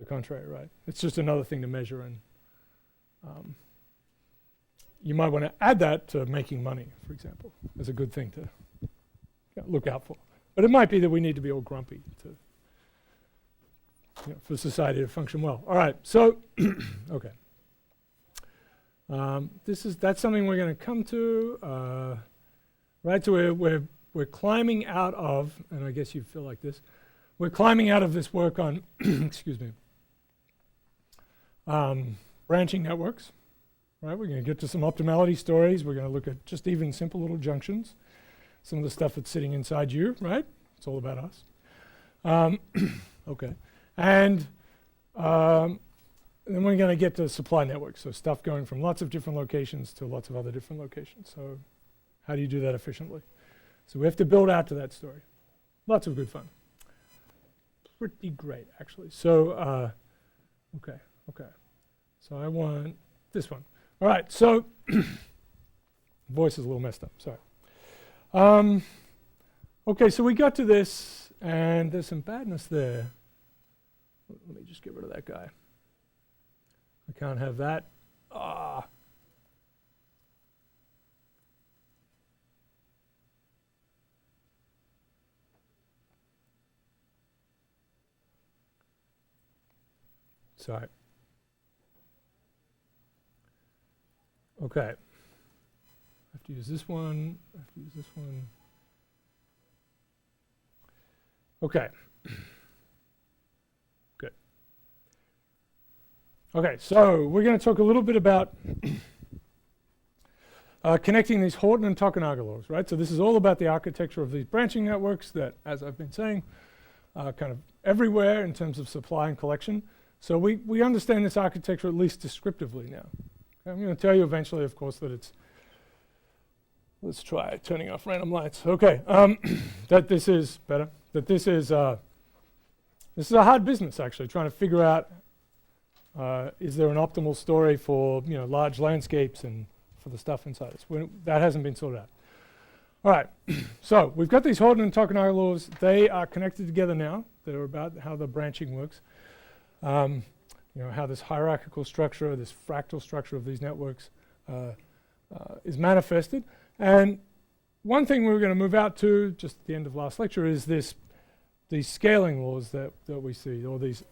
the contrary, right? It's just another thing to measure, and you might want to add that to making money, for example, as a good thing to look out for. But it might be that we need to be all grumpy to, for society to function well. All right, so, okay. That's something we're going to come to, right? So we're climbing out of, and I guess you feel like this, we're climbing out of this work on, excuse me, branching networks, right? We're going to get to some optimality stories. We're going to look at just even simple little junctions, some of the stuff that's sitting inside you, right? It's all about us. Okay, and then we're going to get to supply networks, so stuff going from lots of different locations to lots of other different locations. So how do you do that efficiently? So we have to build out to that story. Lots of good fun. Pretty great, actually. So, okay. So I want this one. All right, so voice is a little messed up, sorry. Okay, so we got to this, and there's some badness there. Let me just get rid of that guy. I can't have that. Sorry. Okay. I have to use this one. I have to use this one. Okay. Good. Okay, so we're going to talk a little bit about connecting these Horton and Tokunaga laws, right? So this is all about the architecture of these branching networks that, as I've been saying, kind of everywhere in terms of supply and collection. So we understand this architecture at least descriptively now. Okay, I'm going to tell you eventually, of course, that it's, let's try turning off random lights. Okay, that this is better. That this is a hard business, actually, trying to figure out is there an optimal story for large landscapes and for the stuff inside us. That hasn't been sorted out. All right, so we've got these Horton and Tokunaga laws. They are connected together now. They're about how the branching works. How this hierarchical structure, this fractal structure of these networks is manifested. And one thing we're going to move out to just at the end of last lecture is these scaling laws that we see, or these,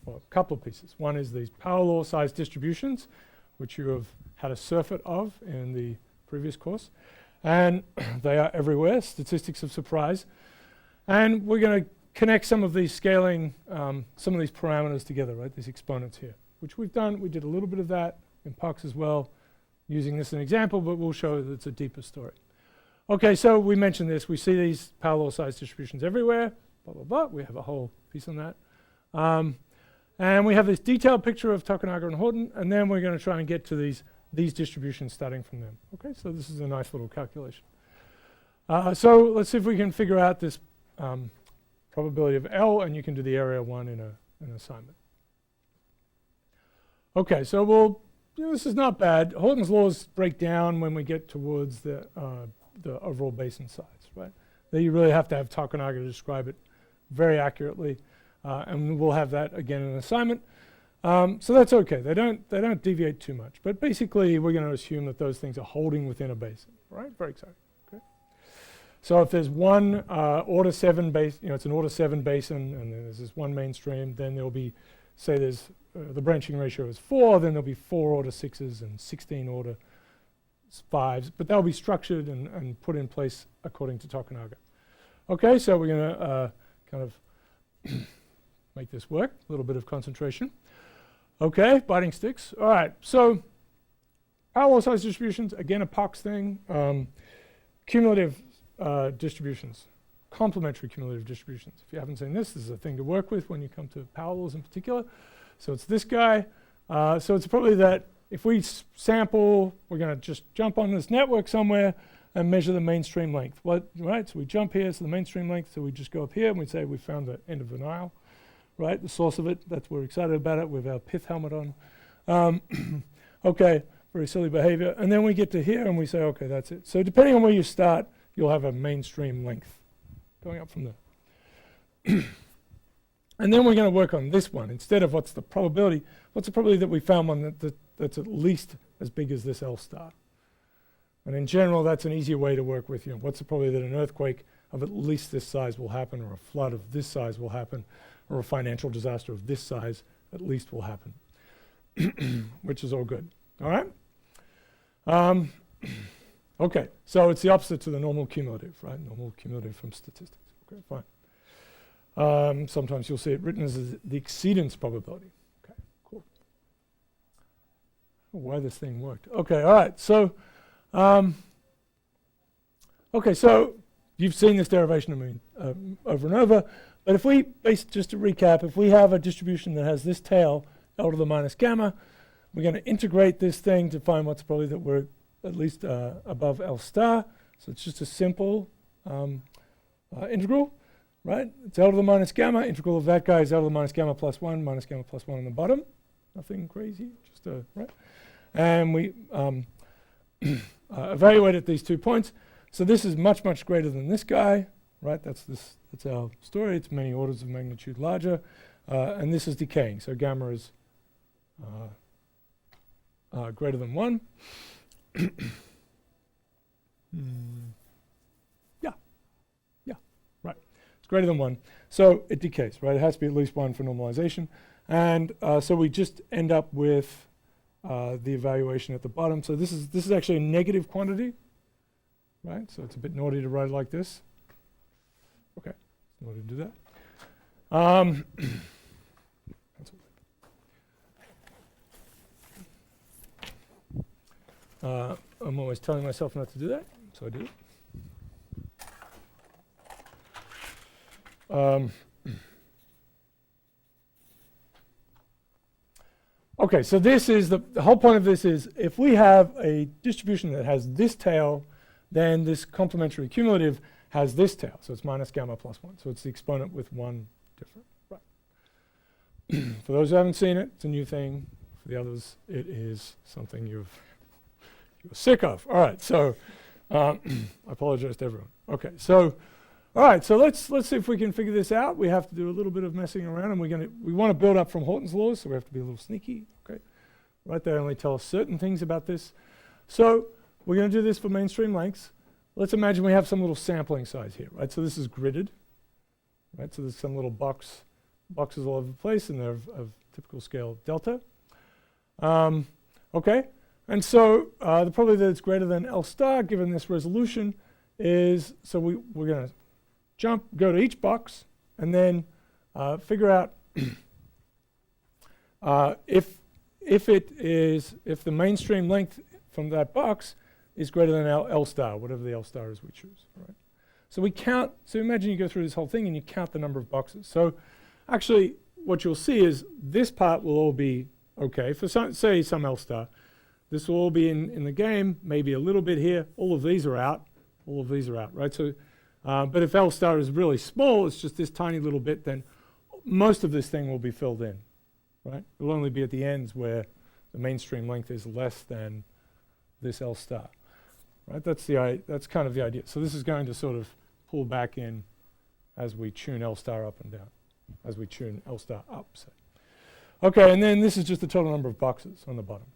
well, a couple of pieces. One is these power law size distributions, which you have had a surfeit of in the previous course. And they are everywhere, statistics of surprise. And we're going to connect some of these scaling, some of these parameters together, right? These exponents here, which we've done. We did a little bit of that in POX as well, using this as an example, but we'll show that it's a deeper story. Okay, so we mentioned this. We see these power law size distributions everywhere, blah, blah, blah. We have a whole piece on that. And we have this detailed picture of Tokunaga and Horton, and then we're going to try and get to these distributions starting from them. Okay, so this is a nice little calculation. So let's see if we can figure out this probability of L, and you can do the area 1 in an assignment. Okay, so this is not bad. Horton's laws break down when we get towards the overall basin size, right? There you really have to have Tokunaga to describe it very accurately, and we'll have that again in an assignment. So that's okay. They don't deviate too much, but basically we're going to assume that those things are holding within a basin, right? Very exciting. Okay. So if there's one order 7 basin, it's an order 7 basin, and then there's this one mainstream, then there'll be, say there's the branching ratio is 4, then there'll be 4 order 6s and 16 order 5s, but they'll be structured and put in place according to Tokunaga. Okay, so we're going to kind of make this work, a little bit of concentration. Okay, biting sticks. All right, so power law size distributions, again a POX thing. Cumulative distributions, complementary cumulative distributions. If you haven't seen this is a thing to work with when you come to power laws in particular. So it's this guy. So it's probably that if we sample, we're going to just jump on this network somewhere and measure the mainstream length. Right? So we jump here, so the mainstream length, so we just go up here and we say we found the end of an aisle, right? The source of it, we're excited about it with our pith helmet on. Okay, very silly behavior. And then we get to here and we say, okay, that's it. So depending on where you start, you'll have a mainstream length going up from there. And then we're going to work on this one. Instead of what's the probability that we found one that's at least as big as this L star. And in general, that's an easier way to work with, what's the probability that an earthquake of at least this size will happen, or a flood of this size will happen, or a financial disaster of this size at least will happen, which is all good. All right? Okay, so it's the opposite to the normal cumulative, right? Normal cumulative from statistics. Okay, fine. Sometimes you'll see it written as the exceedance probability. Okay, cool. I don't know why this thing worked. Okay, all right. So, okay, so you've seen this derivation over and over. But if we, just to recap, if we have a distribution that has this tail, L to the minus gamma, we're going to integrate this thing to find what's probably that we're at least above L star. So it's just a simple integral, right? It's L to the minus gamma. Integral of that guy is L to the minus gamma plus 1 on the bottom. Nothing crazy, just right? And we evaluate at these 2 points. So this is much, much greater than this guy, right? That's our story. It's many orders of magnitude larger. And this is decaying. So gamma is greater than 1. Yeah, right. It's greater than 1. So it decays, right? It has to be at least 1 for normalization. And so we just end up with the evaluation at the bottom. So this is actually a negative quantity, right? So it's a bit naughty to write it like this. Okay, naughty to do that. I'm always telling myself not to do that, so I do it. Okay, so this is the whole point of this is if we have a distribution that has this tail, then this complementary cumulative has this tail. So it's minus gamma plus 1. So it's the exponent with 1 different. Right. For those who haven't seen it, it's a new thing. For the others, it is something you're sick of. All right, so I apologize to everyone. Okay, so all right, so let's see if we can figure this out. We have to do a little bit of messing around, and we want to build up from Horton's laws, so we have to be a little sneaky. Okay, right? They only tell us certain things about this. So we're going to do this for mainstream lengths. Let's imagine we have some little sampling size here, right? So this is gridded, right? So there's some little boxes all over the place, and they're of typical scale delta. Okay. And so the probability that it's greater than L star, given this resolution, is, so we're going to go to each box, and then figure out if the mainstream length from that box is greater than L star, whatever the L star is we choose. All right? So we count, so imagine you go through this whole thing and you count the number of boxes. So actually what you'll see is this part will all be okay. For say some L star, this will all be in the game, maybe a little bit here. All of these are out. All of these are out, right? So, but if L star is really small, it's just this tiny little bit, then most of this thing will be filled in, right? It'll only be at the ends where the mainstream length is less than this L star, right? That's kind of the idea. So this is going to sort of pull back in as we tune L star up and down, as we tune L star up, say. Okay, and then this is just the total number of boxes on the bottom.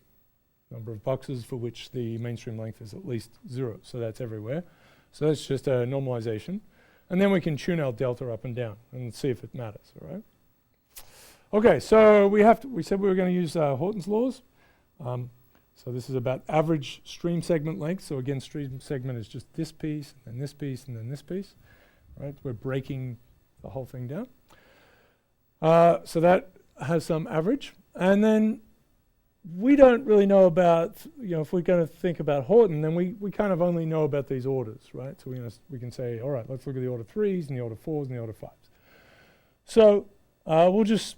Number of boxes for which the mainstream length is at least 0. So that's everywhere. So that's just a normalization. And then we can tune our delta up and down and see if it matters, all right? Okay, so we said we were going to use Horton's laws. So this is about average stream segment length. So again, stream segment is just this piece, and then this piece, and then this piece, right? We're breaking the whole thing down. So that has some average. And then we don't really know about, if we're going to think about Horton, then we kind of only know about these orders, right? So we can say, all right, let's look at the order 3s and the order 4s and the order 5s. So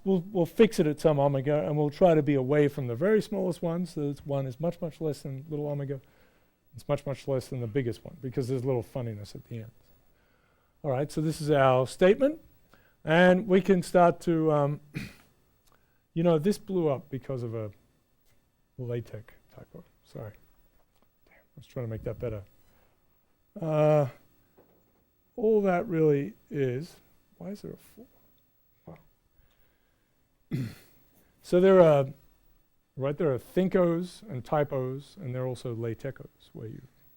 we'll fix it at some omega, and we'll try to be away from the very smallest one. So this one is much, much less than little omega. It's much, much less than the biggest one because there's a little funniness at the end. All right, so this is our statement. And we can start to, this blew up because of a LaTeX typo. Sorry. Damn, I was trying to make that better. All that really is, why is there a 4? Wow. So there are thinkos and typos, and there are also latecos, where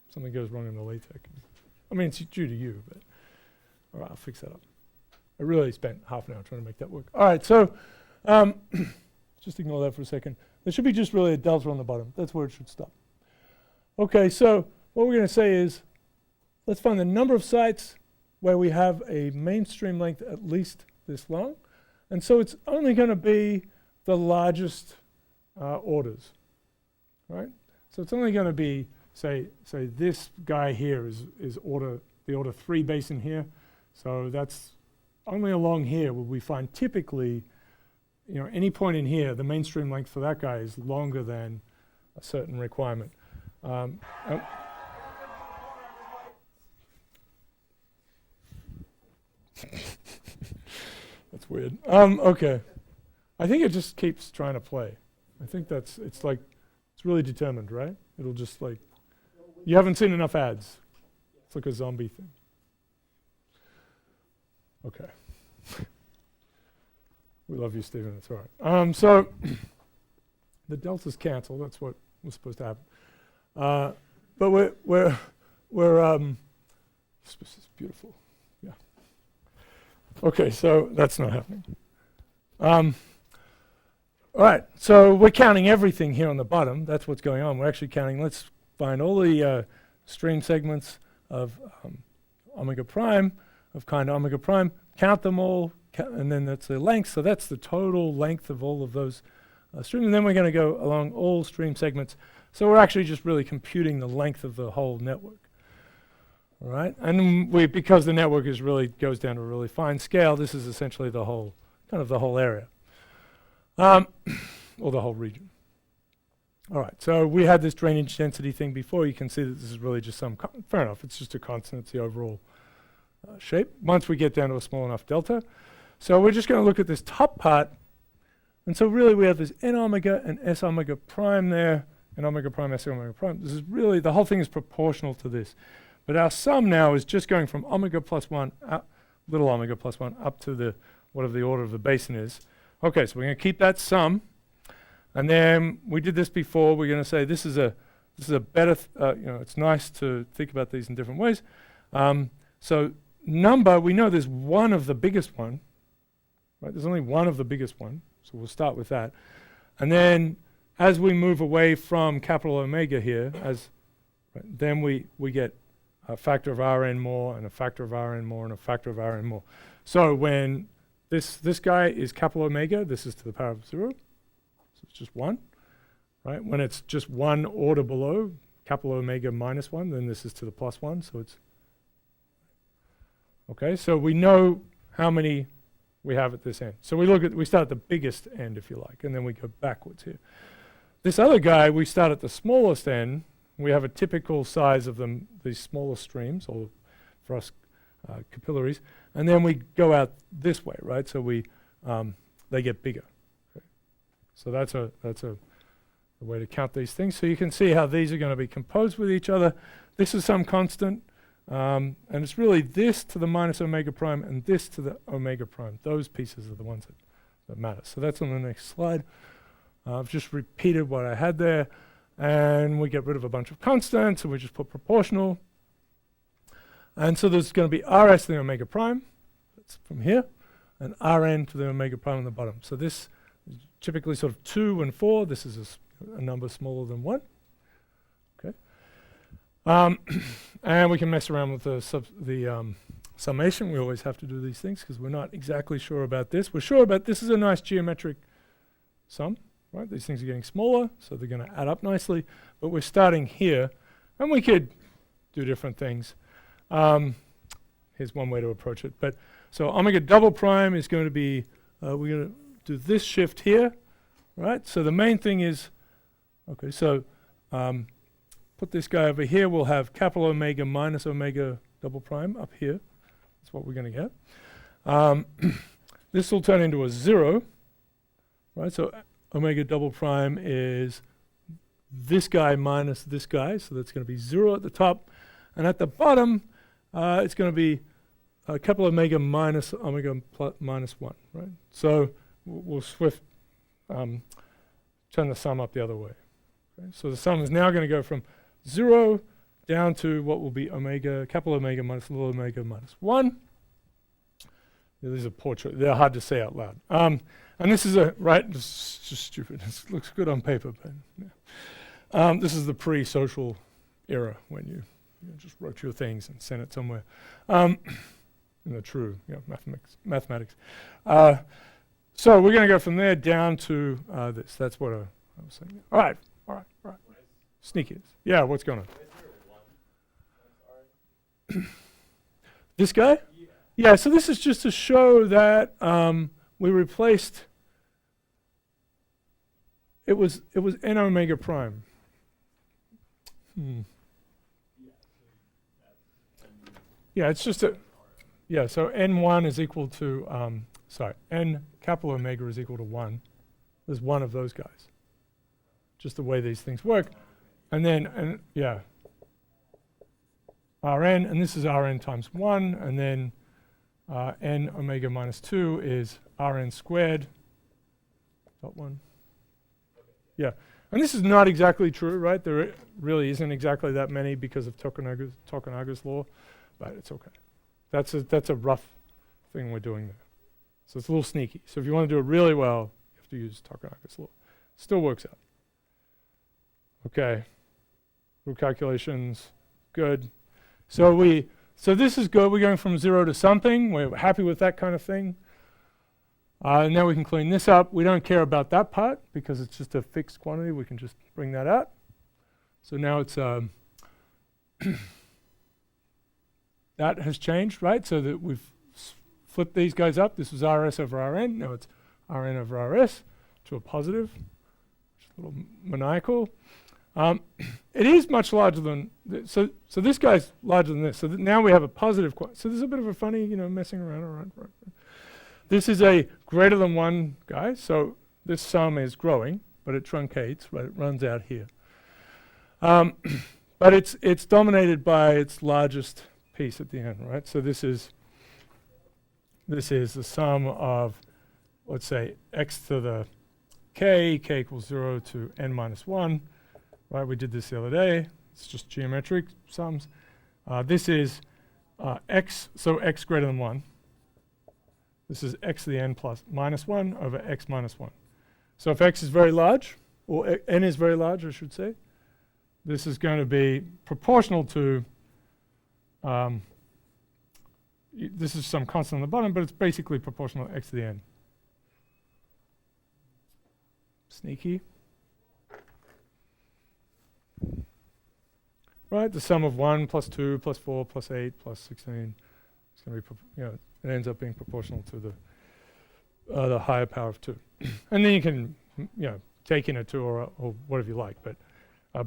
something goes wrong in the latex. I mean, it's due to you, but all right, I'll fix that up. I really spent half an hour trying to make that work. All right, so just ignore that for a second. There should be just really a delta on the bottom. That's where it should stop. Okay, so what we're going to say is, let's find the number of sites where we have a mainstream length at least this long. And so it's only going to be the largest orders, right? So it's only going to be, say this guy here is the order 3 basin here. So that's only along here where we find typically, any point in here, the mainstream length for that guy is longer than a certain requirement. That's weird. Okay. I think it just keeps trying to play. I think it's really determined, right? It'll just you haven't seen enough ads. It's like a zombie thing. Okay. We love you, Stephen. It's all right. So the deltas cancel. That's what was supposed to happen. But we're this is beautiful. Yeah. Okay, so that's not happening. All right, so we're counting everything here on the bottom. That's what's going on. We're actually counting. Let's find all the stream segments of omega prime, of kind omega prime, count them all, and then that's the length. So that's the total length of all of those streams. And then we're going to go along all stream segments. So we're actually just really computing the length of the whole network. All right, and because the network goes down to a really fine scale, this is essentially the whole area. Or the whole region. All right, so we had this drainage density thing before. You can see that this is really just fair enough, it's just a constant, it's the overall shape, once we get down to a small enough delta. So we're just going to look at this top part, and so really we have this n omega and s omega prime there, n omega prime, s omega prime. This is really, the whole thing is proportional to this. But our sum now is just going from omega plus 1, little omega plus 1, up to whatever the order of the basin is. Okay, so we're going to keep that sum, and then we did this before. We're going to say this is a better, it's nice to think about these in different ways. So number, we know there's one of the biggest one, right? There's only one of the biggest one, so we'll start with that. And then as we move away from capital omega here, then we get a factor of Rn more, and a factor of Rn more, and a factor of Rn more. So when this guy is capital omega, this is to the power of 0, so it's just 1, right? When it's just one order below, capital omega minus 1, then this is to the plus 1, so it's, okay, so we know how many we have at this end. So we start at the biggest end, if you like, and then we go backwards here. This other guy, we start at the smallest end. We have a typical size of these smaller streams, or for us, capillaries, and then we go out this way, right? So they get bigger. Okay. So that's a way to count these things. So you can see how these are going to be composed with each other. This is some constant, and it's really this to the minus omega prime and this to the omega prime. Those pieces are the ones that matter. So that's on the next slide. I've just repeated what I had there, and we get rid of a bunch of constants, and we just put proportional. And so there's going to be Rs to the omega prime, that's from here, and Rn to the omega prime on the bottom. So this is typically sort of 2 and 4. This is a number smaller than 1. Okay. And we can mess around with the summation. We always have to do these things because we're not exactly sure about this. We're sure about this is a nice geometric sum, right? These things are getting smaller, so they're going to add up nicely. But we're starting here, and we could do different things. Here's one way to approach it. But so omega double prime is going to be, we're going to do this shift here, right? So the main thing is, okay, so put this guy over here. We'll have capital omega minus omega double prime up here. That's what we're going to get. This will turn into a 0, right? So omega double prime is this guy minus this guy. So that's going to be 0 at the top. And at the bottom, it's going to be capital omega minus omega minus 1, right? So we'll turn the sum up the other way. Okay? So the sum is now going to go from 0 down to what will be omega, capital Omega minus little omega minus 1. These are portrait. They're hard to say out loud. And this is this is just stupid. This looks good on paper, but yeah. This is the pre-social era when you just wrote your things and sent it somewhere. In the true mathematics. So we're going to go from there down to this. That's what I was saying. All right. Sneaky. Yeah, what's going on? This guy? Yeah, so this is just to show that we replaced, it was n omega prime. Yeah, it's just so n1 is equal to, n capital omega is equal to 1. There's one of those guys. Just the way these things work. And then, Rn, and this is Rn times 1, and then n omega minus 2 is Rn squared, dot 1. Yeah, and this is not exactly true, right? There really isn't exactly that many because of Tokunaga's law, but it's okay. That's a rough thing we're doing there. So it's a little sneaky. So if you want to do it really well, you have to use Tokunaga's law. Still works out. Okay, rule calculations, good. So this is good. We're going from 0 to something. We're happy with that kind of thing. Now we can clean this up. We don't care about that part because it's just a fixed quantity. We can just bring that out. So now it's that has changed, right? So that we've flipped these guys up. This was RS over RN. Now it's RN over RS to a positive. Just a little maniacal. It is much larger than, so this guy's larger than this. So now we have a positive, so this is a bit of a funny, messing around. Right. This is a greater than 1 guy, so this sum is growing, but it truncates, right? It runs out here. But it's dominated by its largest piece at the end, right? So this is the sum of, let's say, x to the k equals 0 to n minus 1. Right, we did this the other day. It's just geometric sums. This is x, so x greater than 1. This is x to the n plus minus 1 over x minus 1. So if x is very large, or n is very large, I should say, this is going to be proportional to, this is some constant on the bottom, but it's basically proportional to x to the n. Sneaky. Right, the sum of 1 plus 2 plus 4 plus 8 plus 16. It's going to be, it ends up being proportional to the higher power of 2. And then you can, take in a 2 or whatever you like. But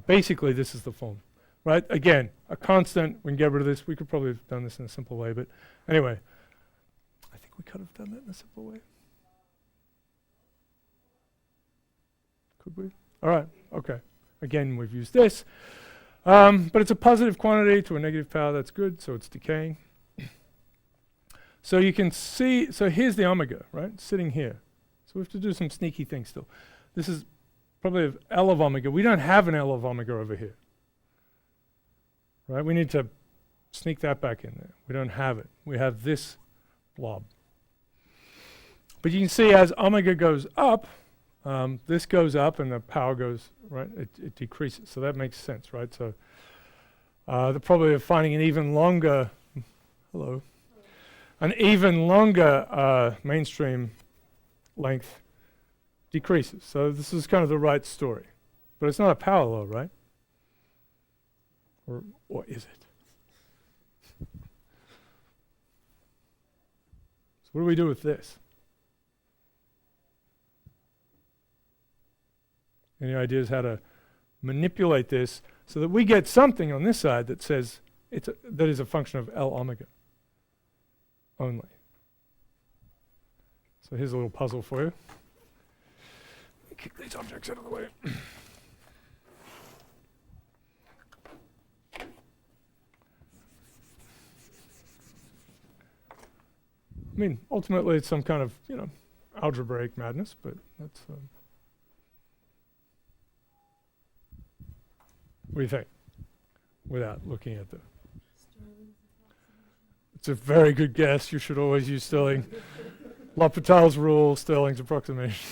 basically, this is the form. Right? Again, a constant. We can get rid of this. We could probably have done this in a simple way. But anyway, I think we could have done that in a simple way. Could we? All right. Okay. Again, we've used this. But it's a positive quantity to a negative power. That's good. So it's decaying. So you can see, so here's the omega, right? Sitting here. So we have to do some sneaky things still. This is probably of L of omega. We don't have an L of omega over here. Right? We need to sneak that back in there. We don't have it. We have this blob. But you can see as omega goes up, this goes up and the power goes, right? It decreases. So that makes sense, right? So the probability of finding an even longer, an even longer mainstream length decreases. So this is kind of the right story. But it's not a power law, right? Or is it? So what do we do with this? Any ideas how to manipulate this so that we get something on this side that says that is a function of L omega only? So here's a little puzzle for you. Kick these objects out of the way. I mean, ultimately, it's some kind of, algebraic madness, but that's. What do you think? Without looking at the. It's a very good guess. You should always use Stirling. L'Hopital's rule, Stirling's approximation.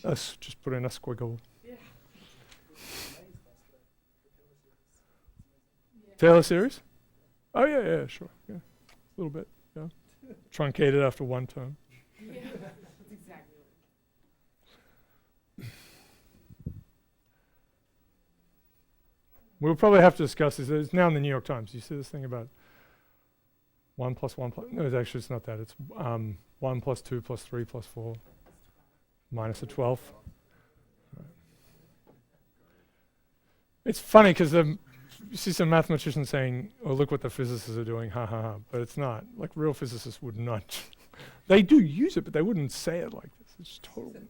Just put in a squiggle. Yeah. Taylor series? Oh yeah, sure. Yeah, a little bit. Yeah, truncated after one term. Yeah, that's exactly right. We'll probably have to discuss this. It's now in the New York Times. You see this thing about 1 plus 1 plus. No, actually, it's not that. It's 1 plus 2 plus 3 plus 4 minus a 12th. Right. It's funny because you see some mathematicians saying, "Oh, look what the physicists are doing, ha ha ha," but it's not. Like real physicists would not. They do use it, but they wouldn't say it like this. It's totally.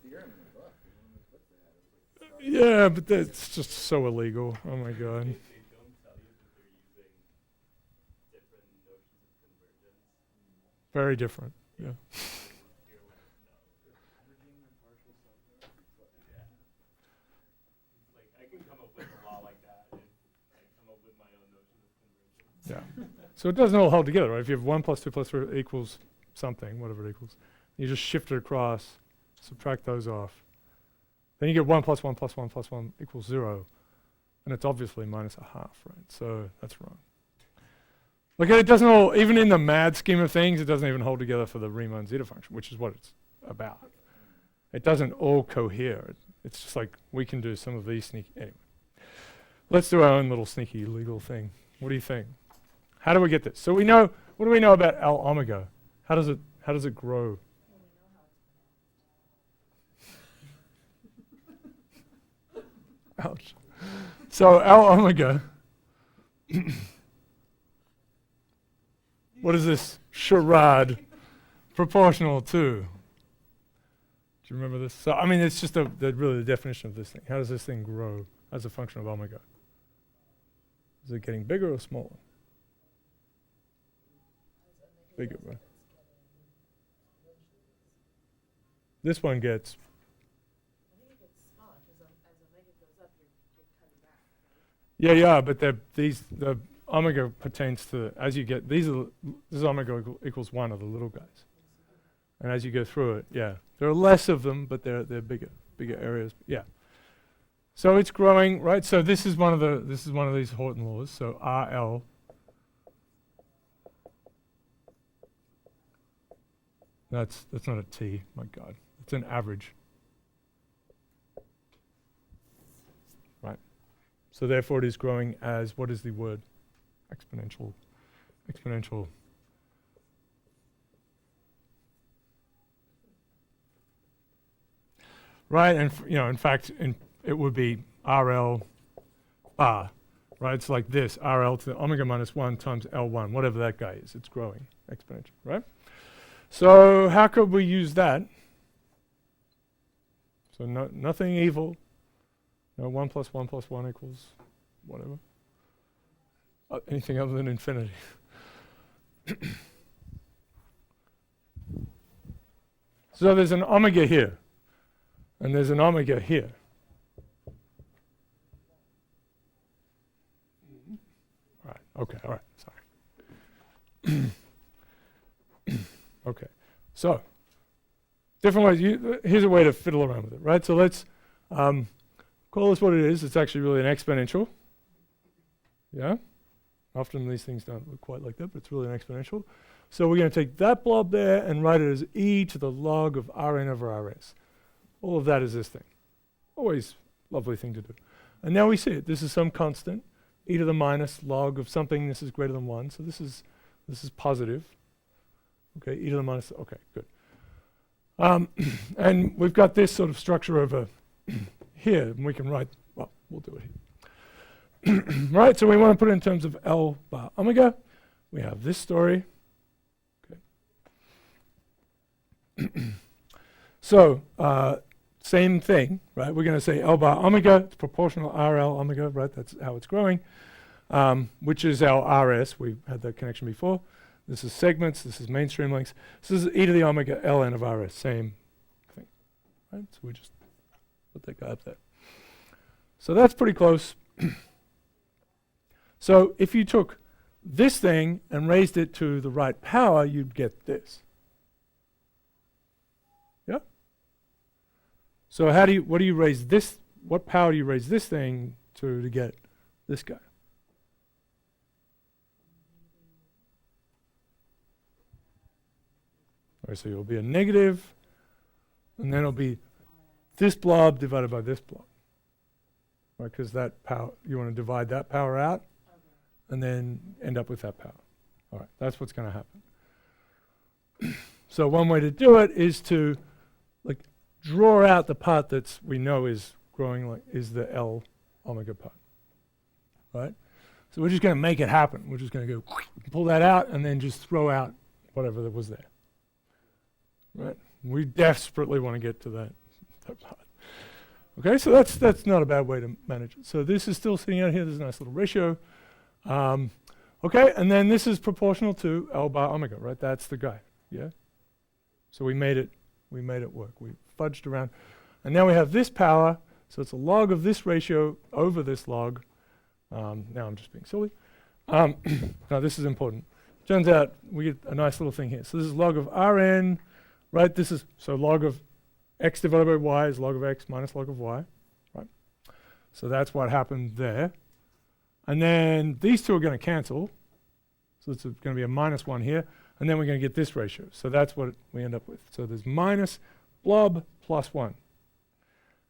Yeah, but that's just so illegal. Oh my god. They don't tell you that they're using different notions of convergence. Very different. Yeah. Like I can come up with a law like that if I come up with my own notion of convergence. Yeah. So it doesn't all hold together, right? If you have 1 plus 2 plus 3 equals something, whatever it equals, you just shift it across, subtract those off. Then you get 1 plus 1 plus 1 plus 1 equals 0. And it's obviously minus a half, right? So that's wrong. Look, it doesn't all, even in the mad scheme of things, it doesn't even hold together for the Riemann zeta function, which is what it's about. It doesn't all cohere. It's just like we can do some of these sneaky. Anyway, let's do our own little sneaky legal thing. What do you think? How do we get this? So we know. What do we know about L omega? How does it grow? Ouch. So L omega. What is this charade proportional to? Do you remember this? So I mean, it's just really the definition of this thing. How does this thing grow as a function of omega? Is it getting bigger or smaller? Bigger, right? This one gets. I think it gets smaller because as omega goes up, you're cutting back. Yeah, but the omega pertains to as you get this is omega equals 1 of the little guys, and as you go through it, yeah, there are less of them, but they're bigger areas. Yeah. So it's growing, right? So this is one of these Horton laws. So RL. That's not a T. My God, it's an average. Right. So therefore, it is growing as what is the word? Exponential. Right, and in fact, it would be RL bar, right? It's like this, RL to the omega minus 1 times L1, whatever that guy is. It's growing exponential, right? So how could we use that? So nothing evil. No 1 plus 1 plus 1 equals whatever. Anything other than infinity. So there's an omega here. And there's an omega here. All right, sorry. Okay, so different ways. Here's a way to fiddle around with it, right? So let's call this what it is. It's actually really an exponential. Yeah? Often these things don't look quite like that, but it's really an exponential. So we're going to take that blob there and write it as e to the log of Rn over Rs. All of that is this thing. Always lovely thing to do. And now we see it. This is some constant, e to the minus log of something. This is greater than 1. So this is positive. Okay, e to the minus. Okay, good. And we've got this sort of structure over here, and we can write. Well, we'll do it here. Right. So we want to put it in terms of L bar omega. We have this story. Okay. So same thing, right? We're going to say L bar omega, it's proportional RL omega, right? That's how it's growing, which is our RS. We had that connection before. This is segments. This is mainstream lengths. This is e to the omega ln of rs. Same thing. Right? So we just put that guy up there. So that's pretty close. So if you took this thing and raised it to the right power, you'd get this. Yeah? So what do you raise this, what power do you raise this thing to get this guy? All right, so it'll be a negative, and then it'll be this blob divided by this blob. Right, because that power, you want to divide that power out, and then end up with that power. All right, that's what's going to happen. So one way to do it is to draw out the part that's we know is growing is the L omega part. Right? So we're just going to make it happen. We're just going to go pull that out and then just throw out whatever that was there. Right? We desperately want to get to that part. Okay, so that's not a bad way to manage it. So this is still sitting out here. There's a nice little ratio. Okay, and then this is proportional to L bar omega, right? That's the guy. Yeah. So we made it work. We fudged around, and now we have this power. So it's a log of this ratio over this log. Now I'm just being silly. No, this is important. Turns out we get a nice little thing here. So this is log of Rn, right? This is so log of x divided by y is log of x minus log of y, right? So that's what happened there. And then these two are going to cancel. So it's going to be a minus 1 here. And then we're going to get this ratio. So that's what we end up with. So there's minus blob plus 1.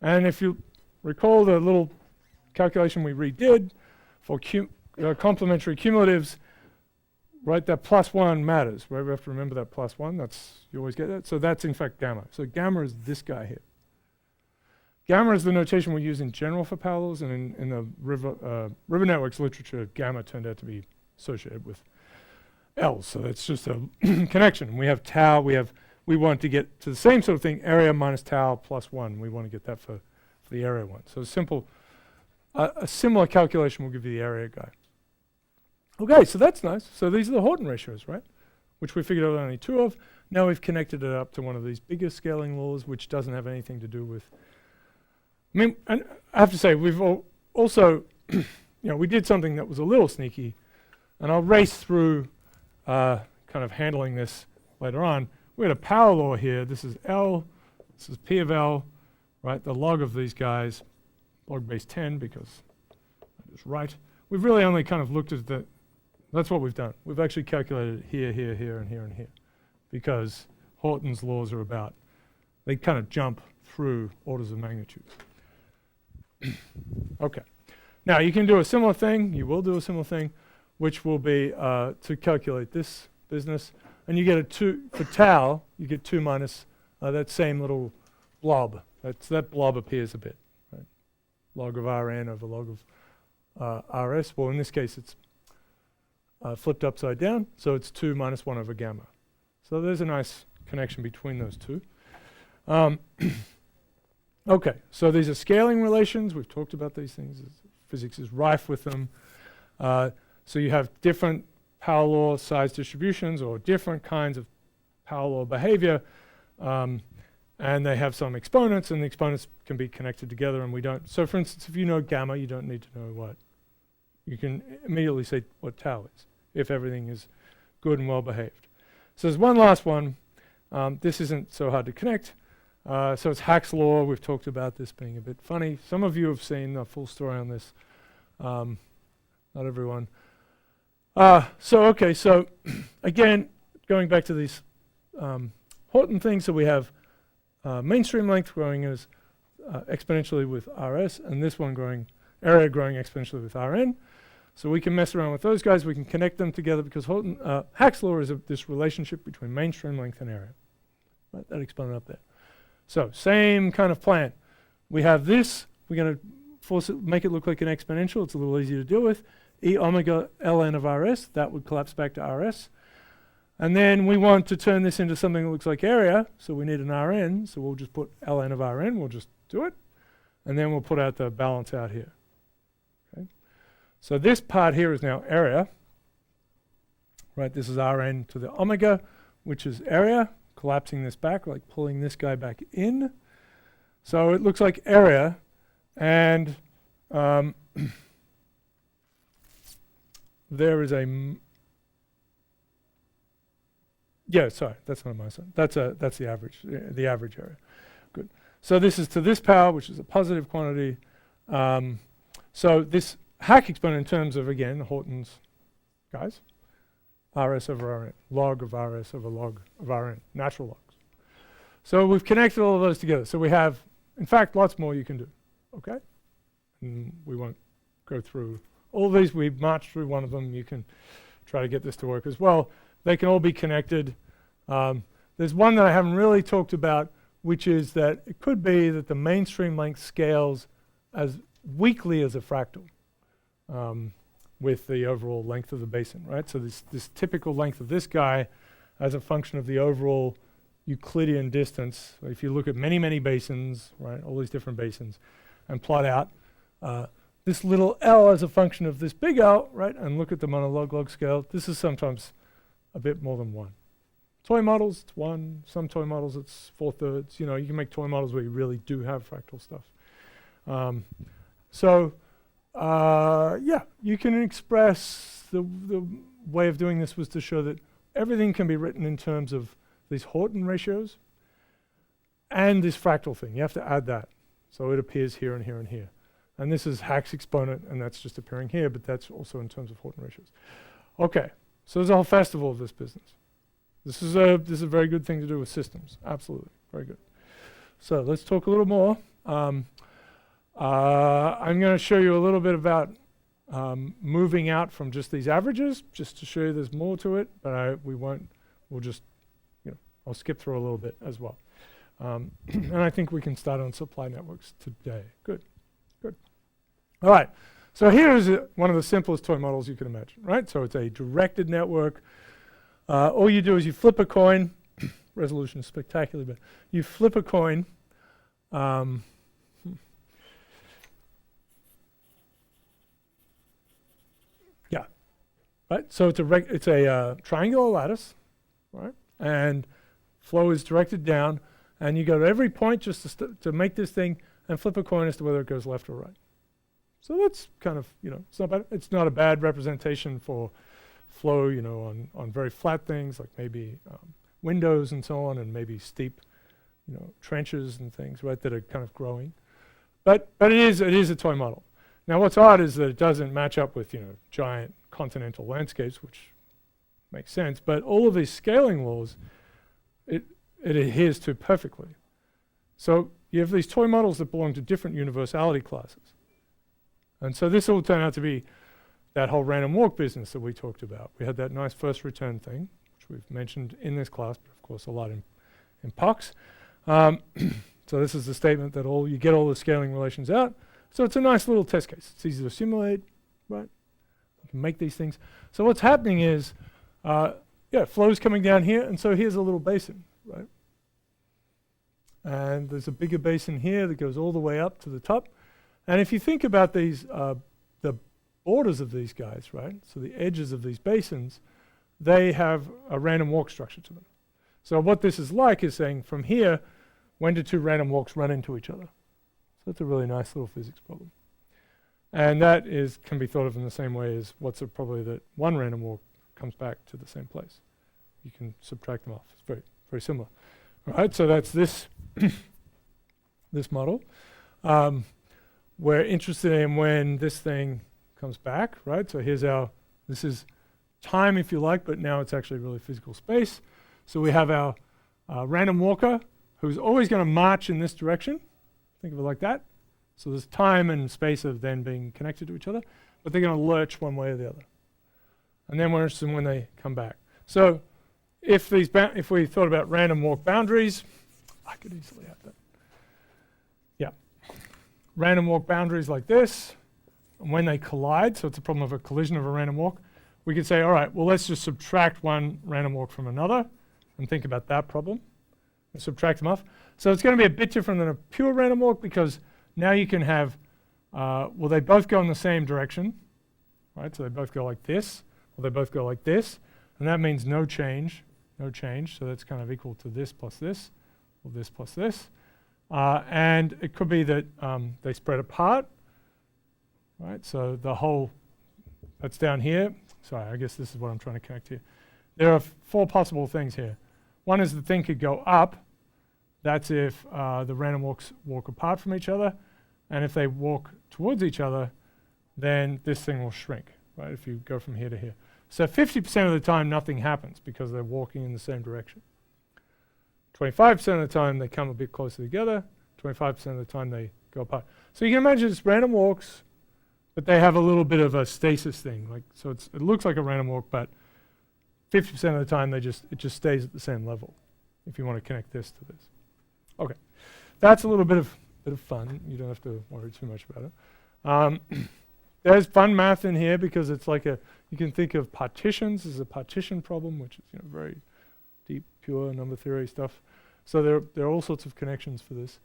And if you recall the little calculation we redid for complementary cumulatives, right, that plus 1 matters. Right? We have to remember that plus 1. You always get that. So that's in fact gamma. So gamma is this guy here. Gamma is the notation we use in general for power laws, and in the river networks literature, gamma turned out to be associated with L. So that's just a connection. We have tau. We want to get to the same sort of thing, area minus tau plus 1. We want to get that for the area one. So a similar calculation will give you the area guy. Okay, so that's nice. So these are the Horton ratios, right? Which we figured out only 2 of. Now we've connected it up to one of these bigger scaling laws, which doesn't have anything to do with. I mean, and I have to say, we've also, we did something that was a little sneaky, and I'll race through kind of handling this later on. We had a power law here. This is L, this is P of L, right? The log of these guys, log base 10, because that is right. We've really only kind of looked at that's what we've done. We've actually calculated it here, here, here, and here, and here, because Horton's laws are about, they kind of jump through orders of magnitude. Okay. Now you can do a similar thing, you will do a similar thing, which will be to calculate this business, and you get a 2, for tau, you get 2 minus that same little blob. That blob appears a bit, right? Log of Rn over log of Rs. Well, in this case, it's flipped upside down, so it's 2 minus 1 over gamma. So there's a nice connection between those two. Okay, so these are scaling relations. We've talked about these things. Physics is rife with them. So you have different power law size distributions or different kinds of power law behavior, and they have some exponents, and the exponents can be connected together, and we don't. So for instance, if you know gamma, you don't need to know what. You can immediately say what tau is, if everything is good and well behaved. So there's one last one. This isn't so hard to connect. So it's Hack's law. We've talked about this being a bit funny. Some of you have seen the full story on this. Not everyone. So again, going back to these Horton things, so we have mainstream length growing as exponentially with Rs, and this one area growing exponentially with Rn. So we can mess around with those guys. We can connect them together because Hack's law is this relationship between mainstream length and area. Right, that exponent up there. So same kind of plan. We have this. We're going to make it look like an exponential. It's a little easier to deal with. E omega ln of Rs. That would collapse back to Rs. And then we want to turn this into something that looks like area. So we need an Rn. So we'll just put ln of Rn. We'll just do it. And then we'll put out the balance out here. Okay. So this part here is now area. right? This is Rn to the omega, which is area, collapsing this back, like pulling this guy back in. So it looks like area, and there is yeah, sorry, that's not my sign. That's the average area. Good. So this is to this power, which is a positive quantity. So this hack exponent in terms of, again, Horton's guys, Rs over Rn, log of Rs over log of Rn, natural logs. So we've connected all of those together. So we have, in fact, lots more you can do, okay? And we won't go through all of these. We've marched through one of them. You can try to get this to work as well. They can all be connected. There's one that I haven't really talked about, which is that it could be that the mainstream length scales as weakly as a fractal with the overall length of the basin, right? So this typical length of this guy as a function of the overall Euclidean distance. So if you look at many, many basins, right, all these different basins, and plot out this little L as a function of this big L, right, and look at the monolog-log scale, this is sometimes a bit more than 1. Toy models, it's 1. Some toy models, it's 4/3. You know, you can make toy models where you really do have fractal stuff. Yeah, you can express the way of doing this was to show that everything can be written in terms of these Horton ratios and this fractal thing. You have to add that. So it appears here and here and here. And this is Hack's exponent, and that's just appearing here, but that's also in terms of Horton ratios. Okay, so there's a whole festival of this business. This is a very good thing to do with systems. Absolutely, very good. So let's talk a little more. I'm going to show you a little bit about moving out from just these averages, just to show you there's more to it, but we'll just, I'll skip through a little bit as well. And I think we can start on supply networks today. Good. All right, so here is one of the simplest toy models you can imagine, right? So it's a directed network. All you do is you flip a coin. Resolution is spectacular, but you flip a coin. Yeah, right. So it's a triangular lattice, right? And flow is directed down, and you go to every point just to make this thing and flip a coin as to whether it goes left or right. So that's kind of, it's not a bad representation for flow, on very flat things like maybe windows and so on, and maybe steep, trenches and things, right, that are kind of growing. But it is a toy model. Now what's odd is that it doesn't match up with, giant continental landscapes, which makes sense, but all of these scaling laws, it adheres to perfectly. So you have these toy models that belong to different universality classes. And so this will turn out to be that whole random walk business that we talked about. We had that nice first return thing, which we've mentioned in this class, but of course a lot in POX. So this is the statement that you get all the scaling relations out. So it's a nice little test case. It's easy to simulate, right? You can make these things. So what's happening is, flow's coming down here, and so here's a little basin, right? And there's a bigger basin here that goes all the way up to the top. And if you think about these, the borders of these guys, right? So the edges of these basins, they have a random walk structure to them. So what this is like is saying from here, when do two random walks run into each other? So that's a really nice little physics problem. And that can be thought of in the same way as what's the probability that one random walk comes back to the same place. You can subtract them off. It's very, very similar. All right, so that's this, this model. We're interested in when this thing comes back, right? So this is time, if you like, but now it's actually really physical space. So we have our random walker, who's always going to march in this direction. Think of it like that. So there's time and space of then being connected to each other, but they're going to lurch one way or the other. And then we're interested in when they come back. So if we thought about random walk boundaries, I could easily have that. Yeah. Random walk boundaries like this, and when they collide, so it's a problem of a collision of a random walk, we could say, all right, well, let's just subtract one random walk from another and think about that problem and subtract them off. So it's going to be a bit different than a pure random walk because now you can have, well, they both go in the same direction, right? So they both go like this, or they both go like this. And that means no change. So that's kind of equal to this plus this, or this plus this. And it could be that they spread apart, right? So the whole, that's down here. Sorry, I guess this is what I'm trying to connect here. There are 4 possible things here. One is the thing could go up. That's if the random walk apart from each other. And if they walk towards each other, then this thing will shrink, right? If you go from here to here. So 50% of the time, nothing happens because they're walking in the same direction. 25% of the time, they come a bit closer together. 25% of the time, they go apart. So you can imagine it's random walks, but they have a little bit of a stasis thing. Like, so it looks like a random walk, but 50% of the time, it just stays at the same level. If you want to connect this to this, okay, that's a little bit of fun. You don't have to worry too much about it. There's fun math in here because it's like you can think of partitions as a partition problem, which is very deep, pure number theory stuff. So there are all sorts of connections for this.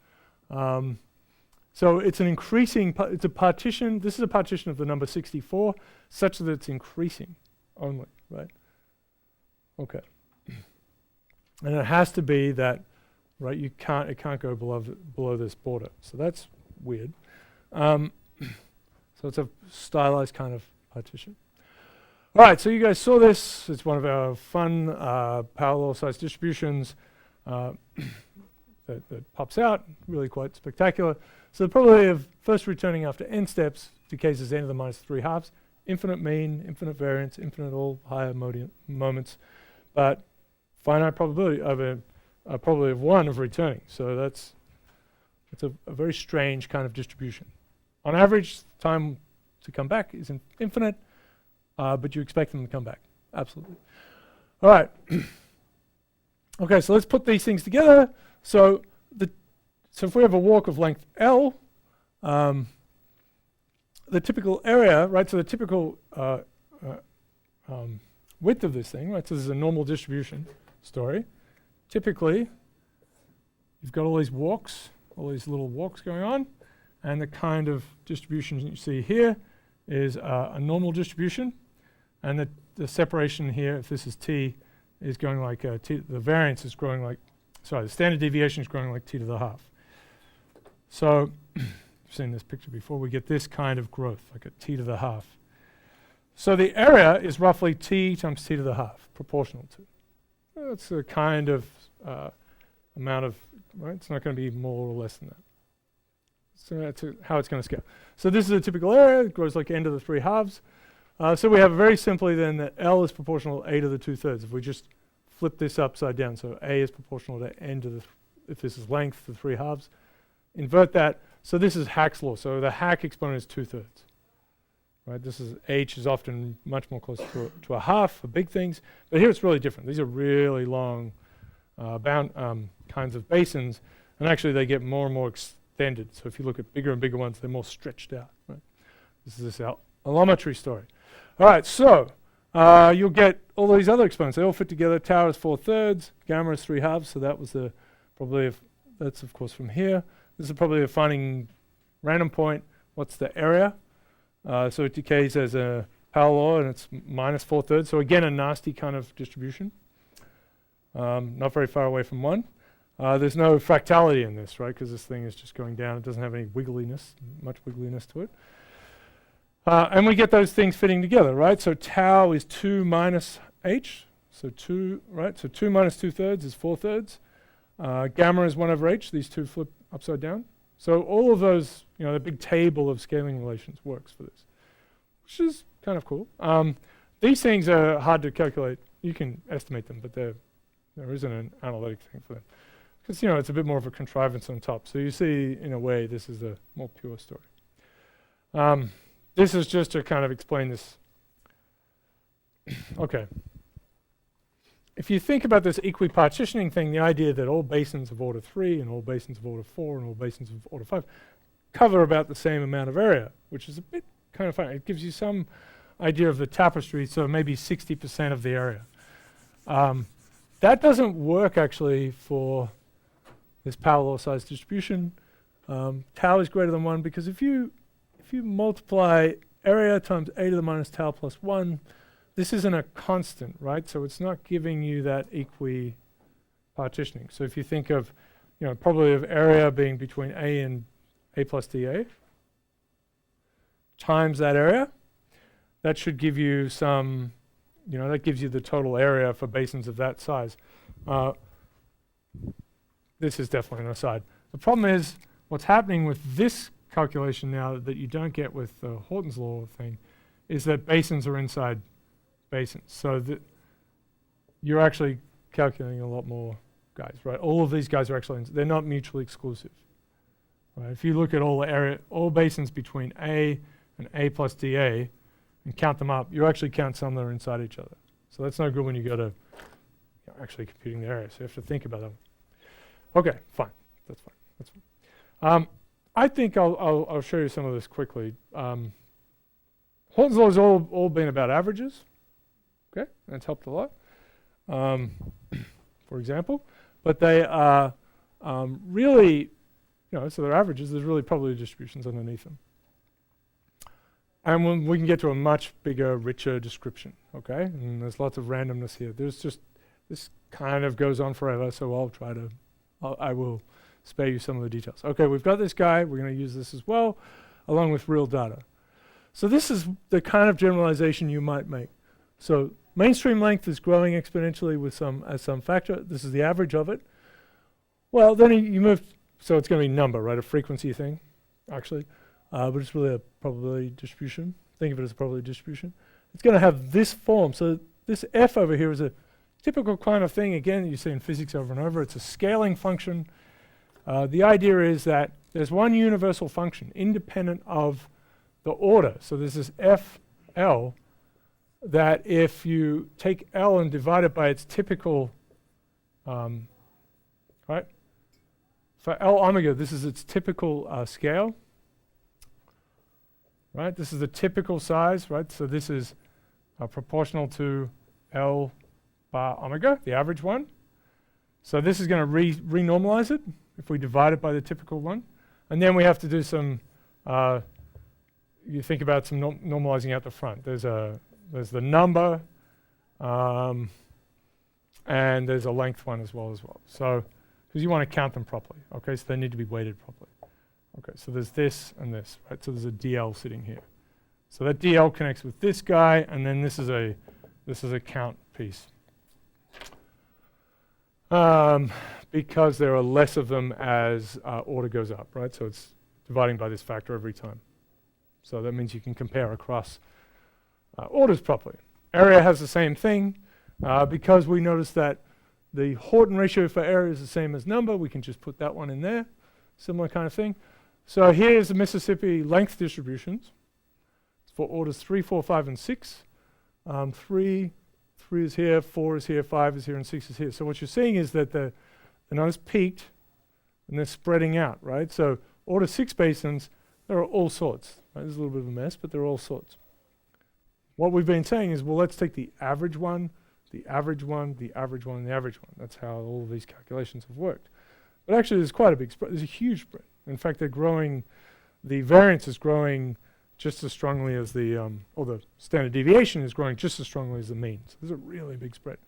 So it's an increasing, it's a partition. This is a partition of the number 64, such that it's increasing only, right? Okay. And it has to be that, right? It can't go below this border. So that's weird. So it's a stylized kind of partition. All right, so you guys saw this. It's one of our fun parallel size distributions that pops out, really quite spectacular. So the probability of first returning after n steps decays as n to the minus 3/2. Infinite mean, infinite variance, infinite all higher moments, but finite probability of a probability of 1 of returning. So it's a very strange kind of distribution. On average, time to come back is infinite, but you expect them to come back. Absolutely. All right. Okay, so let's put these things together. So if we have a walk of length L, the typical area, right, so the typical width of this thing, right, so this is a normal distribution story. Typically, you've got all these walks, all these little walks going on, and the kind of distribution you see here is a normal distribution, and the separation here, if this is t, is going like t, the variance is growing like, sorry, the standard deviation is growing like t to the half. So you've seen this picture before, we get this kind of growth, like a t to the half. So the area is roughly t times t to the half, proportional to. That's a kind of amount of, right? It's not going to be more or less than that. So that's how it's going to scale. So this is a typical area. It grows like n to the 3/2. So we have very simply then that L is proportional to a to the 2/3. If we just flip this upside down, so a is proportional to n to the, if this is length, to 3/2. Invert that. So this is Hack's law. So the Hack exponent is 2/3. Right? This is h is often much more close to a half for big things, but here it's really different. These are really long kinds of basins, and actually they get more and more extended. So if you look at bigger and bigger ones, they're more stretched out. Right? This is this allometry story. All right, so you'll get all these other exponents. They all fit together. Tau is 4/3, gamma is 3/2. So that was the probability of, that's of course from here. This is the probability of finding random point. What's the area? So it decays as a power law, and it's minus 4/3. So again, a nasty kind of distribution. Not very far away from 1. There's no fractality in this, right? Because this thing is just going down. It doesn't have any wiggliness, much wiggliness to it. And we get those things fitting together, right? So tau is 2 minus h. So 2, right? So 2 minus 2/3 is 4/3. Gamma is 1 over h. These two flip upside down. So all of those, the big table of scaling relations works for this, which is kind of cool. These things are hard to calculate. You can estimate them, but there isn't an analytic thing for them. Because, it's a bit more of a contrivance on top. So you see, in a way, this is a more pure story. This is just to kind of explain this. Okay. If you think about this equipartitioning thing, the idea that all basins of order 3 and all basins of order 4 and all basins of order 5 cover about the same amount of area, which is a bit kind of funny. It gives you some idea of the tapestry, so maybe 60% of the area. That doesn't work actually for this power law size distribution. Tau is greater than 1 because if you multiply area times a to the minus tau plus 1, this isn't a constant, right? So it's not giving you that equi-partitioning. So if you think of, probability of area being between A and A plus dA times that area, that should give you some, that gives you the total area for basins of that size. This is definitely an aside. The problem is what's happening with this calculation now that you don't get with the Horton's law thing is that basins are inside basins. So that you're actually calculating a lot more guys, right? All of these guys are actually, they're not mutually exclusive. Right? If you look at all basins between A and A plus dA and count them up, you actually count some that are inside each other. So that's no good when you go to actually computing the area. So you have to think about that. Okay, fine. That's fine. That's fine. I think I'll show you some of this quickly. Horton's law has all been about averages. Okay, that's helped a lot. For example, but they are really, so they're averages. There's really probability distributions underneath them. And when we can get to a much bigger, richer description, okay? And there's lots of randomness here. This kind of goes on forever, so I will spare you some of the details. Okay, we've got this guy. We're going to use this as well, along with real data. So this is the kind of generalization you might make. So mainstream length is growing exponentially with some factor. This is the average of it. Well, then you move, so it's going to be number, right? A frequency thing, actually. But it's really a probability distribution. Think of it as a probability distribution. It's going to have this form. So this f over here is a typical kind of thing, again, you see in physics over and over. It's a scaling function. The idea is that there's one universal function independent of the order. So this is FL, that if you take L and divide it by its typical, right? For L omega, this is its typical scale. Right, this is the typical size, right? So this is proportional to L bar omega, the average one. So this is going to renormalize it if we divide it by the typical one. And then we have to do some, you think about some normalizing out the front. There's the number, and there's a length one as well. So, because you want to count them properly, okay? So they need to be weighted properly. Okay, so there's this and this, right? So there's a DL sitting here. So that DL connects with this guy, and then this is a count piece. Because there are less of them as order goes up, right? So it's dividing by this factor every time. So that means you can compare across orders properly. Area has the same thing. Because we noticed that the Horton ratio for area is the same as number, we can just put that one in there. Similar kind of thing. So here's the Mississippi length distributions. It's for orders 3, 4, 5, and 6. 3 is here, 4 is here, 5 is here, and 6 is here. So what you're seeing is that they're not as peaked, and they're spreading out, right? So order 6 basins, there are all sorts. Right? There's a little bit of a mess, but they're all sorts. What we've been saying is, well, let's take the average one, the average one, the average one, and the average one. That's how all of these calculations have worked. But actually, there's quite a big spread. There's a huge spread. In fact, they're growing, the variance is growing just as strongly as or the standard deviation is growing just as strongly as the mean. So there's a really big spread.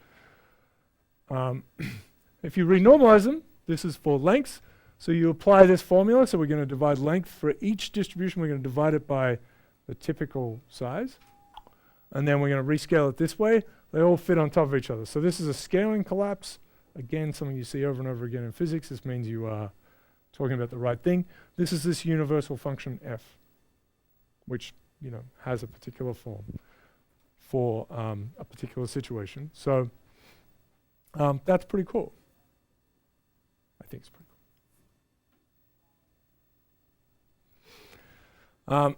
If you renormalize them, this is for lengths. So you apply this formula. So we're going to divide length for each distribution. We're going to divide it by the typical size. And then we're going to rescale it this way. They all fit on top of each other. So this is a scaling collapse. Again, something you see over and over again in physics. This means you are talking about the right thing. This is this universal function f, which has a particular form for a particular situation. So that's pretty cool. I think it's pretty cool.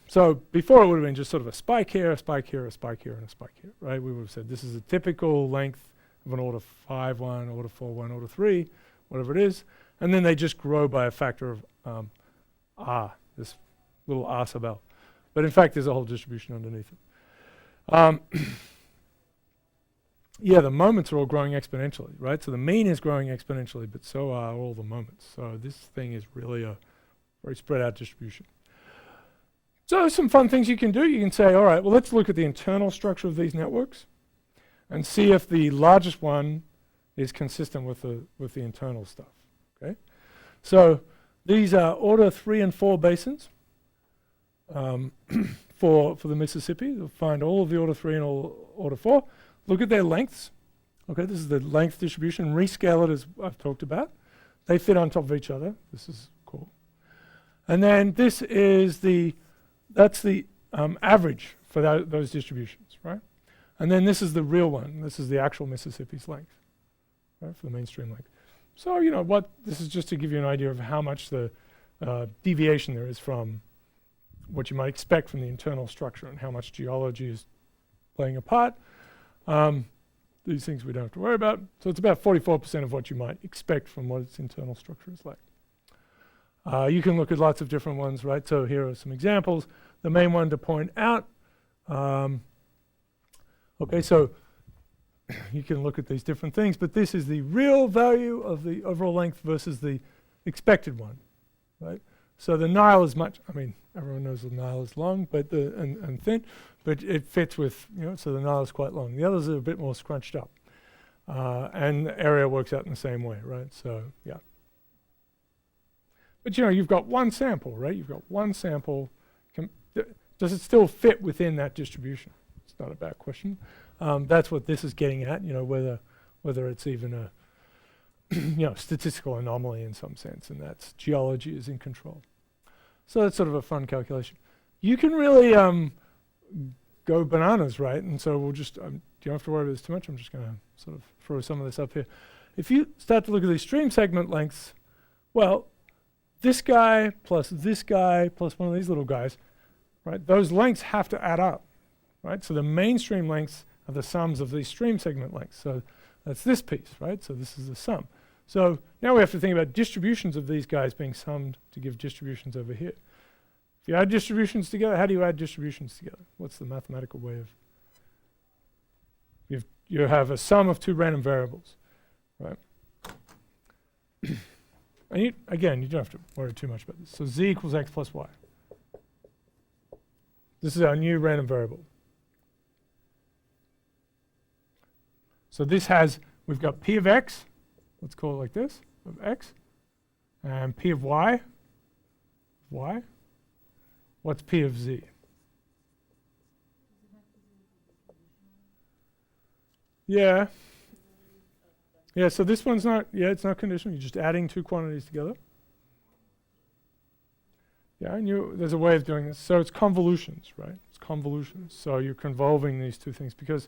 So before it would have been just sort of a spike here, a spike here, a spike here, and a spike here, right? We would have said this is a typical length of an order 5-1, order 4-1, order 3, whatever it is. And then they just grow by a factor of r, this little r sub l. But in fact, there's a whole distribution underneath it. Yeah, the moments are all growing exponentially, right? So the mean is growing exponentially, but so are all the moments. So this thing is really a very spread out distribution. So there's some fun things you can do. You can say, all right, well, let's look at the internal structure of these networks and see if the largest one is consistent with the internal stuff. Okay, so these are order 3 and 4 basins for the Mississippi. You'll find all of the order 3 and all order 4. Look at their lengths. Okay, this is the length distribution. Rescale it as I've talked about. They fit on top of each other. This is cool. And then this is that's the average for those distributions, right? And then this is the real one. This is the actual Mississippi's length, right, for the mainstream length. So you know what? This is just to give you an idea of how much the deviation there is from what you might expect from the internal structure and how much geology is playing a part. These things we don't have to worry about. So it's about 44% of what you might expect from what its internal structure is like. You can look at lots of different ones, right? So here are some examples. The main one to point out. Okay, so you can look at these different things, but this is the real value of the overall length versus the expected one, right? So the Nile is much, I mean, everyone knows the Nile is long, but and thin, but it fits with, you know, so the Nile is quite long. The others are a bit more scrunched up. And the area works out in the same way, right? So, yeah. But, you know, you've got one sample, right? You've got one sample. Does it still fit within that distribution? It's not a bad question. That's what this is getting at, you know, whether it's even a you know, statistical anomaly in some sense, and that's geology is in control. So that's sort of a fun calculation. You can really go bananas, right? And so we'll just, you don't have to worry about this too much. I'm just going to sort of throw some of this up here. If you start to look at these stream segment lengths, well, this guy plus one of these little guys, right? Those lengths have to add up, right? So the mainstream lengths are the sums of these stream segment lengths. So that's this piece, right? So this is the sum. So now we have to think about distributions of these guys being summed to give distributions over here. If you add distributions together, how do you add distributions together? What's the mathematical way of? You have a sum of two random variables, right? And again, you don't have to worry too much about this. So z equals x plus y. This is our new random variable. So this has, we've got p of x, let's call it like this, of x, and p of y. What's p of z? Yeah. Yeah, so this one's not, it's not conditional. You're just adding two quantities together. Yeah, and there's a way of doing this. So it's convolutions, right? It's convolutions. So you're convolving these two things because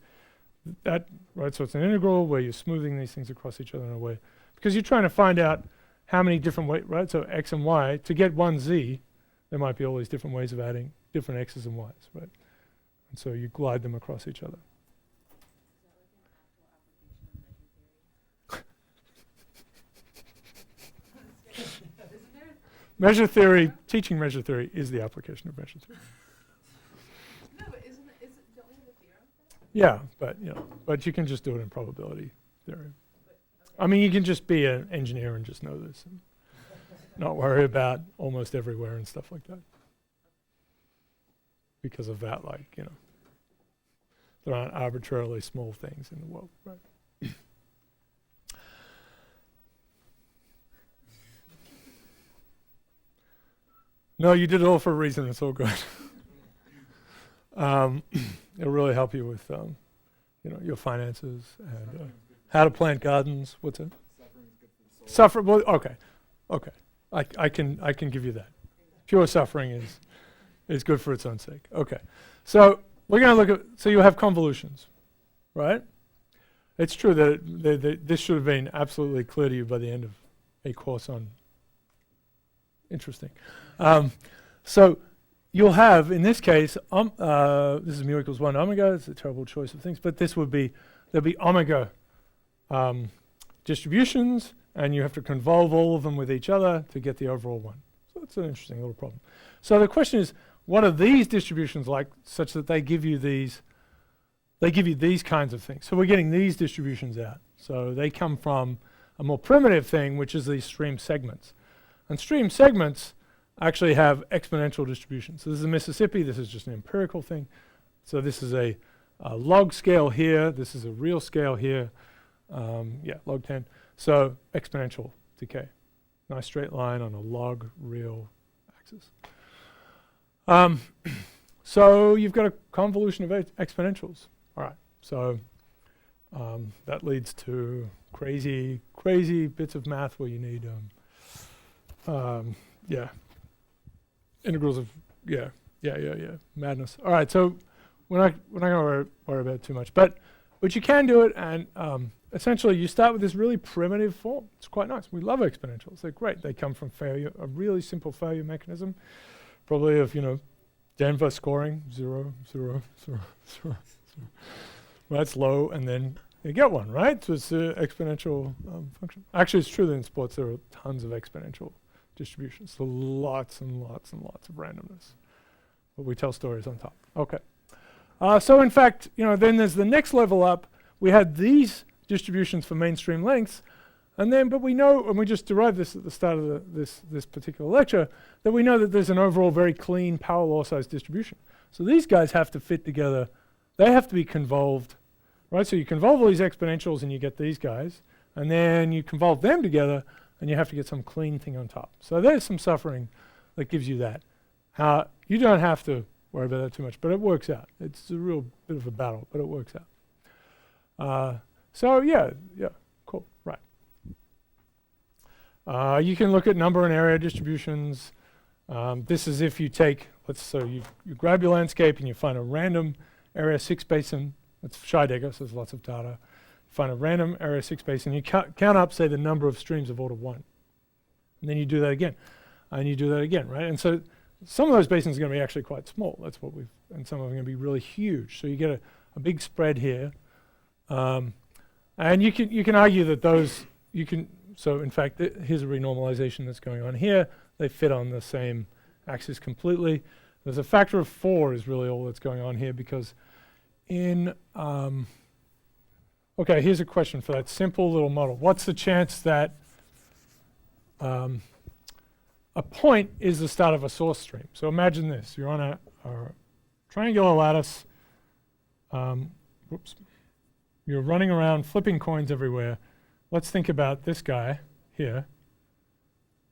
that, right? So it's an integral where you're smoothing these things across each other in a way. Because you're trying to find out how many different ways, right? So x and y, to get one z, there might be all these different ways of adding different x's and y's, right? And so you glide them across each other. Measure theory, teaching measure theory is the application of measure theory. No, but don't we have a theorem for that? Yeah, but you can just do it in probability theory. I mean, you can just be an engineer and just know this and not worry about almost everywhere and stuff like that. Because of that, like, you know, there aren't arbitrarily small things in the world, right? No, you did it all for a reason. It's all good. It'll really help you with, you know, your finances and how to plant gardens. What's it? Suffering. Well, okay. I can give you that. Pure suffering is good for its own sake. Okay. So we're going to look at. So you have convolutions, right? It's true that this should have been absolutely clear to you by the end of a course on. Interesting. So you'll have, in this case, this is mu equals 1 omega. It's a terrible choice of things, but there'll be omega distributions, and you have to convolve all of them with each other to get the overall one. So it's an interesting little problem. So the question is, what are these distributions like, such that they give you these kinds of things? So we're getting these distributions out. So they come from a more primitive thing, which is these stream segments. And stream segments actually have exponential distributions. So this is Mississippi. This is just an empirical thing. So this is a log scale here. This is a real scale here. Yeah, log 10. So exponential decay. Nice straight line on a log real axis. So you've got a convolution of exponentials. All right. So that leads to crazy bits of math where you need, integrals of, madness. All right. So we're not going to worry about it too much, but you can do it, and essentially you start with this really primitive form. It's quite nice. We love exponentials. They're great. They come from failure, a really simple failure mechanism, probably of Denver scoring 0, 0, 0, 0, 0. Well, that's low, and then you get one, right? So it's an exponential function. Actually, it's true that in sports there are tons of exponential distributions, so lots and lots and lots of randomness. But we tell stories on top. Okay. So in fact, then there's the next level up. We had these distributions for mainstream lengths, but we know, and we just derived this at the start of this particular lecture, that we know that there's an overall very clean power law size distribution. So these guys have to fit together. They have to be convolved, right? So you convolve all these exponentials and you get these guys, and then you convolve them together and you have to get some clean thing on top. So there's some suffering that gives you that. You don't have to worry about that too much, but it works out. It's a real bit of a battle, but it works out. So yeah, cool, right. You can look at number and area distributions. This is if you take, you grab your landscape and you find a random area 6 basin. That's Scheidegger, so there's lots of data. Find a random area 6 basin. You count up, say, the number of streams of order 1. And then you do that again. And you do that again, right? And so some of those basins are going to be actually quite small. That's what and some of them are going to be really huge. So you get a big spread here. And you can argue that those, so in fact, here's a renormalization that's going on here. They fit on the same axis completely. There's a factor of 4 is really all that's going on here, because okay, here's a question for that simple little model. What's the chance that a point is the start of a source stream? So imagine this. You're on a triangular lattice. You're running around flipping coins everywhere. Let's think about this guy here.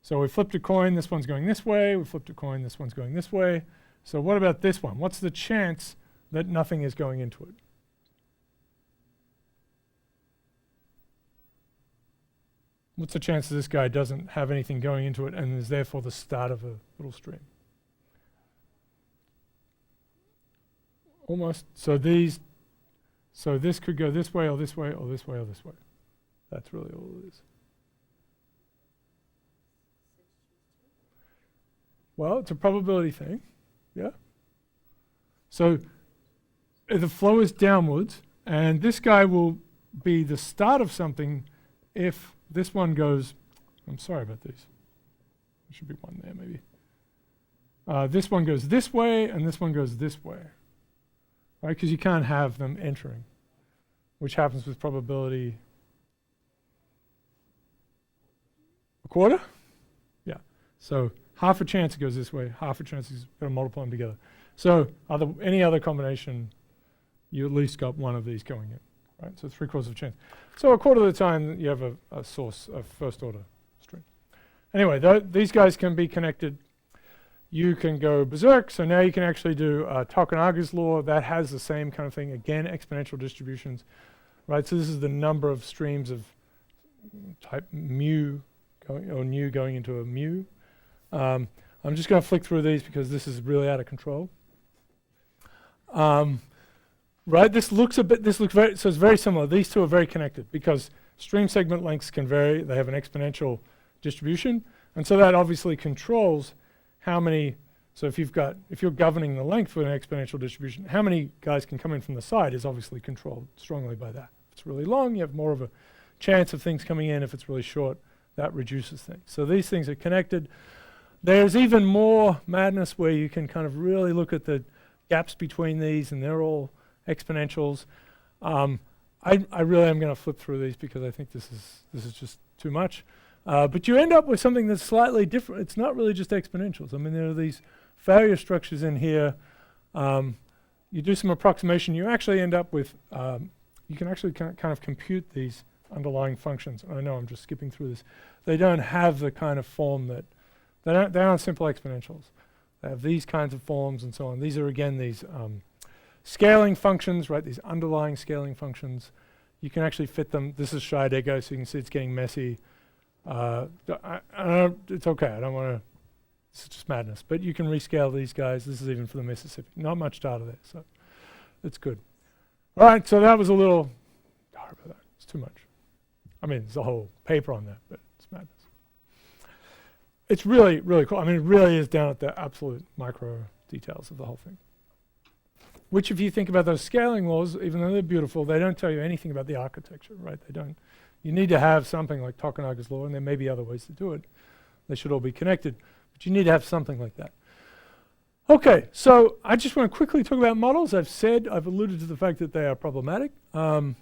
So we flipped a coin. This one's going this way. We flipped a coin. This one's going this way. So what about this one? What's the chance that nothing is going into it? What's the chance that this guy doesn't have anything going into it and is therefore the start of a little stream? Almost. So this could go this way or this way or this way or this way. That's really all it is. Well, it's a probability thing. Yeah. So the flow is downwards, and this guy will be the start of something if this one goes, I'm sorry about these. There should be one there maybe. This one goes this way, and this one goes this way. Right? Because you can't have them entering, which happens with probability a quarter? Yeah. So half a chance it goes this way, half a chance you've got to multiply them together. So any other combination, you at least got one of these going in. Right? So 3/4 of a chance. So a quarter of the time you have a source of first order string. Anyway, these guys can be connected. You can go berserk. So now you can actually do Tokunaga's law. That has the same kind of thing. Again, exponential distributions. Right? So this is the number of streams of type mu nu going into a mu. I'm just going to flick through these because this is really out of control. Right, this looks very, so it's very similar. These two are very connected because stream segment lengths can vary. They have an exponential distribution. And so that obviously controls how many, so if you're governing the length with an exponential distribution, how many guys can come in from the side is obviously controlled strongly by that. If it's really long, you have more of a chance of things coming in. If it's really short, that reduces things. So these things are connected. There's even more madness where you can kind of really look at the gaps between these, and they're all exponentials. I really am going to flip through these because I think this is just too much. But you end up with something that's slightly different. It's not really just exponentials. I mean, there are these failure structures in here. You do some approximation, you actually end up with, you can actually kind of compute these underlying functions. I know I'm just skipping through this. They don't have the kind of form that, they aren't simple exponentials. They have these kinds of forms and so on. These are, again, these scaling functions, right? These underlying scaling functions. You can actually fit them. This is Scheidegger, so you can see it's getting messy. It's okay, I don't want to, it's just madness. But you can rescale these guys. This is even for the Mississippi. Not much data there, so it's good. All right, so that was a little, sorry about that, it's too much. I mean, there's a whole paper on that, but it's madness. It's really, really cool. I mean, it really is down at the absolute micro details of the whole thing. Which, if you think about those scaling laws, even though they're beautiful, they don't tell you anything about the architecture, right? They don't. You need to have something like Tokunaga's law, and there may be other ways to do it. They should all be connected, but you need to have something like that. Okay, so I just want to quickly talk about models. I've alluded to the fact that they are problematic. And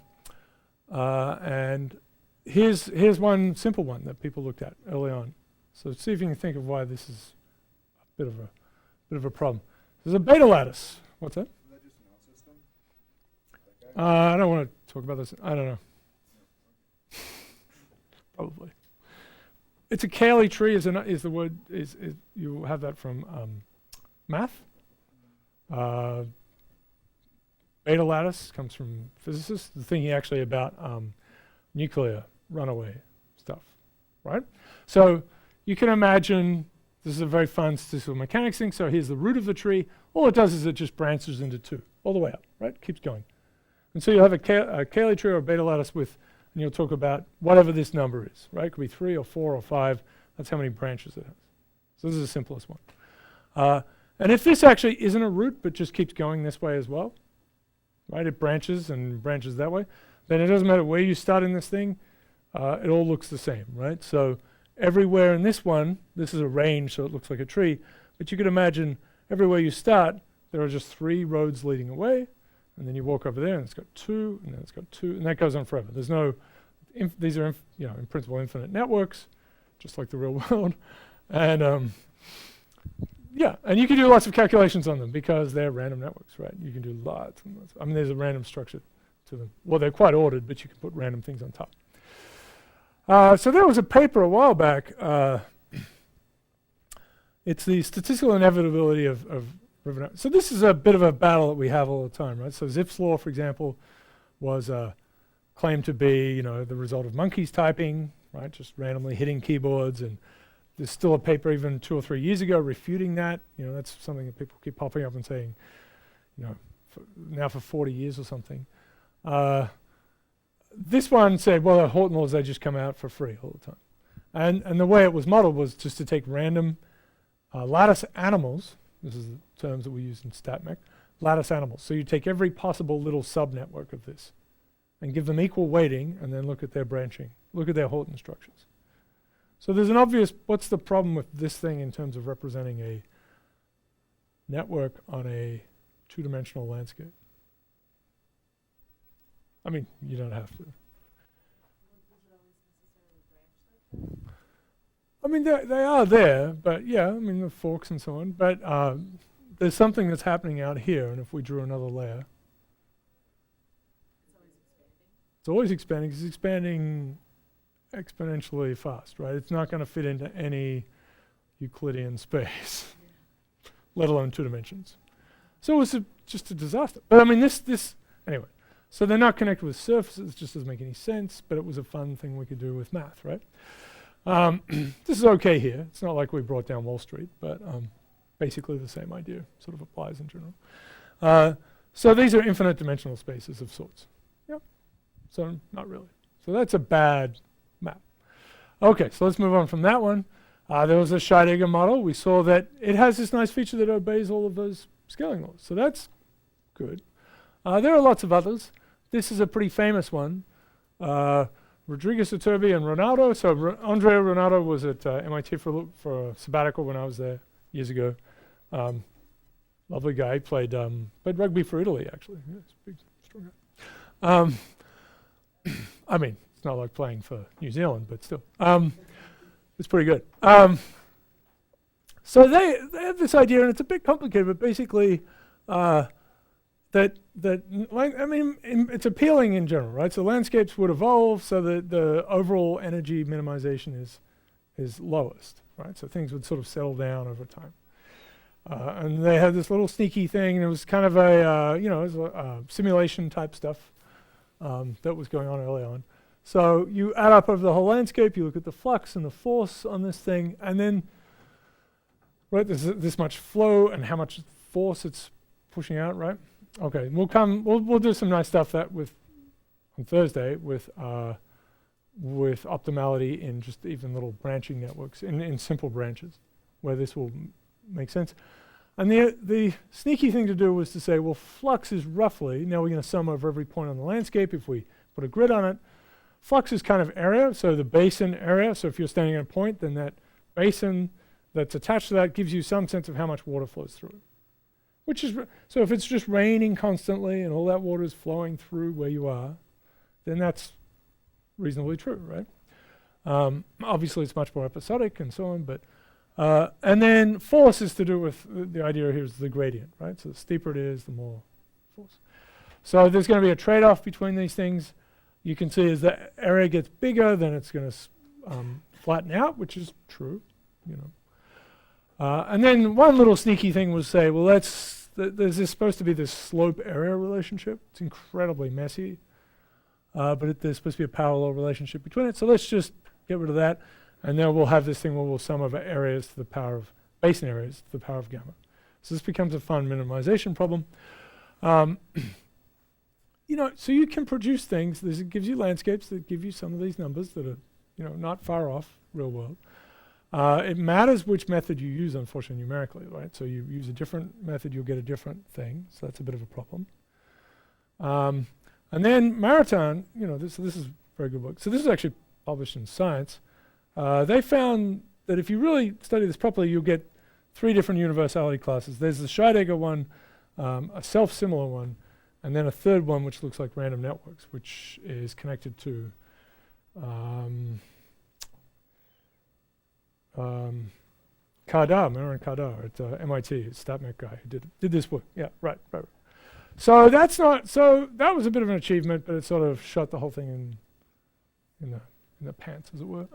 here's one simple one that people looked at early on. So see if you can think of why this is a bit of a problem. There's a beta lattice. What's that? Is that just an L system? I don't want to talk about this. I don't know. Probably. It's a Cayley tree is the word, is you have that from math. Beta lattice comes from physicists. The thinking actually about nuclear runaway stuff, right? So you can imagine this is a very fun statistical mechanics thing. So here's the root of the tree. All it does is it just branches into two, all the way up, right? Keeps going. And so you'll have a Cayley tree or a beta lattice with, and you'll talk about whatever this number is, right? It could be 3 or 4 or 5. That's how many branches it has. So this is the simplest one. And if this actually isn't a root, but just keeps going this way as well, right? It branches and branches that way. Then it doesn't matter where you start in this thing. It all looks the same, right? So everywhere in this one, this is a range, so it looks like a tree. But you could imagine everywhere you start, there are just 3 roads leading away. And then you walk over there, and it's got 2, and then it's got 2, and that goes on forever. There's no, these are, in principle, infinite networks, just like the real world. And yeah, and you can do lots of calculations on them because they're random networks, right? You can do lots and lots. I mean, there's a random structure to them. Well, they're quite ordered, but you can put random things on top. So there was a paper a while back. It's the statistical inevitability of river. So this is a bit of a battle that we have all the time, right? So Zipf's law, for example, was claimed to be, the result of monkeys typing, right? Just randomly hitting keyboards. And there's still a paper even 2 or 3 years ago refuting that. That's something that people keep popping up and saying, now for 40 years or something. This one said, well, the Horton laws, they just come out for free all the time. And the way it was modeled was just to take random lattice animals. This is the terms that we use in StatMech. Lattice animals. So you take every possible little subnetwork of this and give them equal weighting and then look at their branching. Look at their Horton structures. So there's an obvious, what's the problem with this thing in terms of representing a network on a 2-dimensional landscape? I mean, you don't have to. I mean, they are there, but yeah, I mean, the forks and so on. But there's something that's happening out here, and if we drew another layer, it's always expanding. It's expanding exponentially fast, right? It's not going to fit into any Euclidean space, let alone 2 dimensions. So it's just a disaster. But I mean, this anyway. So they're not connected with surfaces. It just doesn't make any sense. But it was a fun thing we could do with math, right? This is okay here. It's not like we brought down Wall Street, but basically the same idea sort of applies in general. So these are infinite dimensional spaces of sorts. Yep. So not really. So that's a bad map. Okay, so let's move on from that one. There was a Scheidegger model. We saw that it has this nice feature that obeys all of those scaling laws. So that's good. There are lots of others. This is a pretty famous one. Rodriguez, Iturbi, and Ronaldo. So Andrea Ronaldo was at MIT for a sabbatical when I was there years ago. Lovely guy. Played rugby for Italy, actually. Yeah, he's a big, strong guy. I mean, it's not like playing for New Zealand, but still. It's pretty good. So they have this idea, and it's a bit complicated, but basically it's appealing in general, right? So landscapes would evolve so that the overall energy minimization is lowest, right? So things would sort of settle down over time. And they had this little sneaky thing, and it was kind of a, it was simulation type stuff that was going on early on. So you add up over the whole landscape, you look at the flux and the force on this thing, and then, right, there's this much flow and how much force it's pushing out, right? Okay, we'll do some nice stuff on Thursday with optimality in just even little branching networks, in simple branches, where this will make sense. And the sneaky thing to do was to say, well, flux is roughly, now we're going to sum over every point on the landscape if we put a grid on it. Flux is kind of area, so the basin area, so if you're standing at a point, then that basin that's attached to that gives you some sense of how much water flows through it. Which is, so if it's just raining constantly and all that water is flowing through where you are, then that's reasonably true, right? Obviously it's much more episodic and so on, but and then force is to do with the idea here is the gradient, right? So the steeper it is, the more force. So there's going to be a trade-off between these things. You can see as the area gets bigger, then it's going to flatten out, which is true, and then one little sneaky thing was say, well, there's supposed to be this slope-area relationship. It's incredibly messy, but there's supposed to be a parallel relationship between it. So let's just get rid of that. And then we'll have this thing where we'll sum over areas to the power of, basin areas to the power of gamma. So this becomes a fun minimization problem. So you can produce things. It gives you landscapes that give you some of these numbers that are, not far off real world. It matters which method you use, unfortunately, numerically, right? So you use a different method, you'll get a different thing. So that's a bit of a problem. And then Maritain, this is a very good book. So this is actually published in Science. They found that if you really study this properly, you'll get 3 different universality classes. There's the Scheidegger one, a self-similar one, and then a third one which looks like random networks, which is connected to Kadar, Marin Kadar at MIT, StatMech guy who did this work. Yeah, right. So that was a bit of an achievement, but it sort of shot the whole thing in the pants, as it were.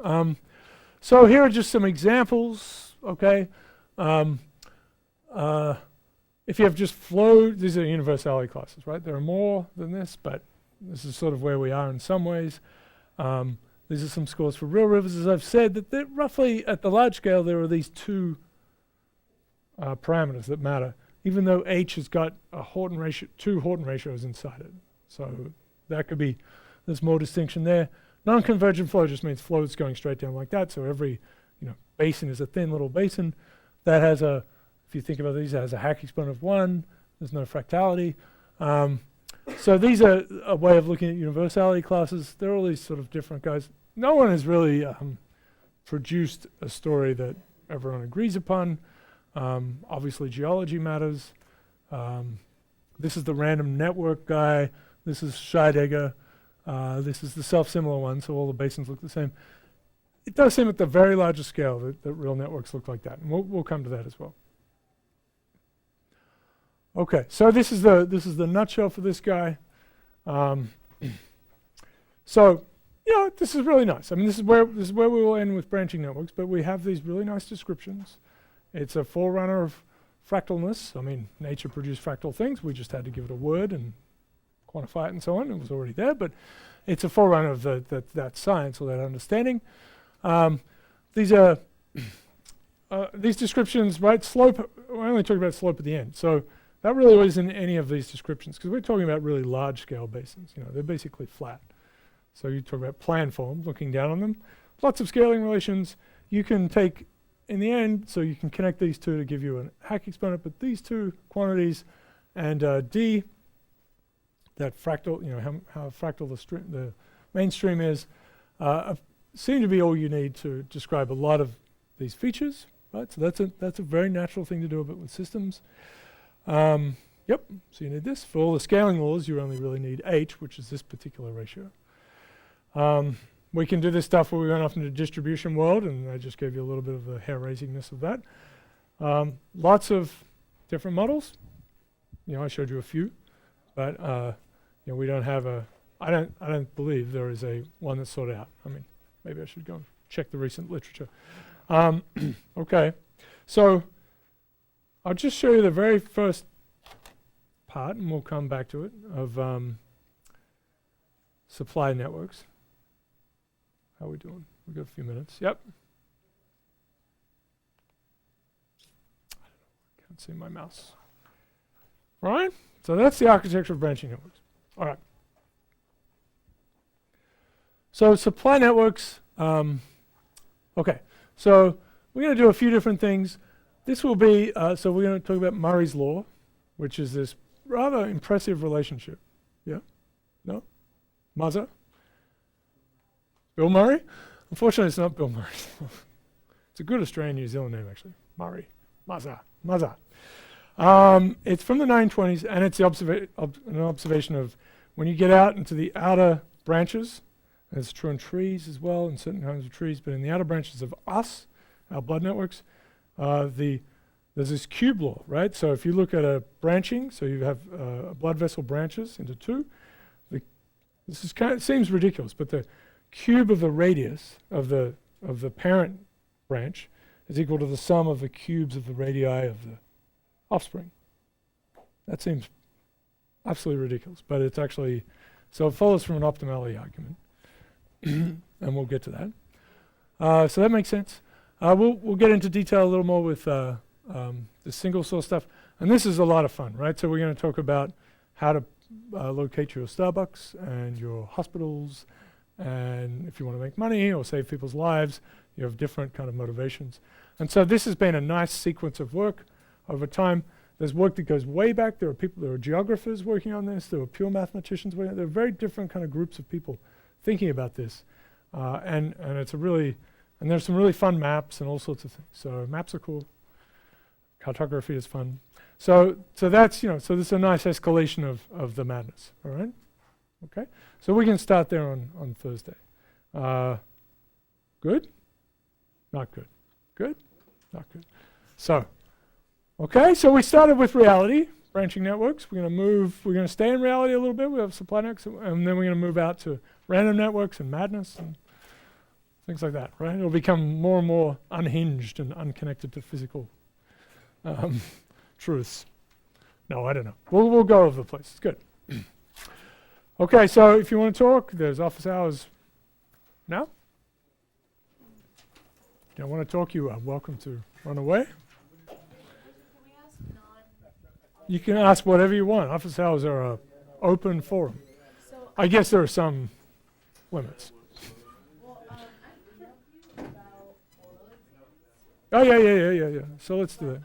So here are just some examples, okay? If you have just flow, these are universality classes, right? There are more than this, but this is sort of where we are in some ways. These are some scores for real rivers. As I've said, that roughly at the large scale, there are these 2 parameters that matter, even though H has got a Horton ratio, 2 Horton ratios inside it. So that could be, there's more distinction there. Non-convergent flow just means flow is going straight down like that. So every basin is a thin little basin. That has if you think about these, it has a Hack exponent of 1. There's no fractality. So these are a way of looking at universality classes. They're all these sort of different guys. No one has really produced a story that everyone agrees upon. Obviously geology matters. This is the random network guy. This is Scheidegger. This is the self-similar one, so all the basins look the same. It does seem at the very largest scale that real networks look like that, and we'll come to that as well. Okay, so this is the nutshell for this guy. So this is really nice. I mean, this is where we will end with branching networks, but we have these really nice descriptions. It's a forerunner of fractalness. I mean, nature produced fractal things. We just had to give it a word and quantify it and so on. It was already there, but it's a forerunner of that science or that understanding. These are these descriptions, right? Slope. We're only talking about slope at the end, so that really wasn't any of these descriptions because we're talking about really large-scale basins. They're basically flat. So you talk about plan forms, looking down on them. Lots of scaling relations. You can take in the end, so you can connect these 2 to give you a Hack exponent, but these 2 quantities and D, that fractal, how fractal the mainstream is, seem to be all you need to describe a lot of these features, right? So that's a very natural thing to do a bit with systems. Yep, so you need this. For all the scaling laws, you only really need H, which is this particular ratio. We can do this stuff where we went off into the distribution world, and I just gave you a little bit of the hair-raisingness of that. Lots of different models. I showed you a few, but we don't have a. I don't believe there is a one that's sorted out. I mean, maybe I should go and check the recent literature. Okay, so I'll just show you the very first part, and we'll come back to it, of supply networks. How are we doing? We've got a few minutes. Yep. Can't see my mouse. All right, so that's the architecture of branching networks. All right. So supply networks, okay, so we're going to do a few different things. This will be, so we're going to talk about Murray's law, which is this rather impressive relationship. Yeah? No? Muzza? Bill Murray? Unfortunately, it's not Bill Murray. It's a good Australian New Zealand name, actually. Murray. Muzza. Muzza. It's from the 1920s, and it's an observation of when you get out into the outer branches, and it's true in trees as well, in certain kinds of trees, but in the outer branches of us, our blood networks, there's this cube law, right? So if you look at a branching, so you have a blood vessel branches into two, this is it seems ridiculous, but the cube of the radius of the parent branch is equal to the sum of the cubes of the radii of the offspring. That seems absolutely ridiculous, but it's actually, so it follows from an optimality argument, and we'll get to that. So that makes sense. We'll get into detail a little more with the single source stuff, and this is a lot of fun, right? So we're going to talk about how to locate your Starbucks and your hospitals, and if you want to make money or save people's lives, you have different kind of motivations. And so this has been a nice sequence of work over time. There's work that goes way back. There are geographers working on this. There are pure mathematicians working on it. There are very different kind of groups of people thinking about this. And it's and there's some really fun maps and all sorts of things. So maps are cool. Cartography is fun. So that's, so this is a nice escalation of the madness, all right? Okay, so we can start there on Thursday. Good? Not good. Good? Not good. So, okay, so we started with reality, branching networks. We're going to stay in reality a little bit. We have supply networks, and then we're going to move out to random networks and madness and things like that, right? It'll become more and more unhinged and unconnected to physical truths. No, I don't know. We'll go over the place. It's good. Okay, so if you want to talk, there's office hours now. If you don't want to talk, you are welcome to run away. Can we ask You can ask whatever you want. Office hours are an open forum. so I guess there are some limits. well, I can help you about oral exams. Oh, yeah. So let's do it.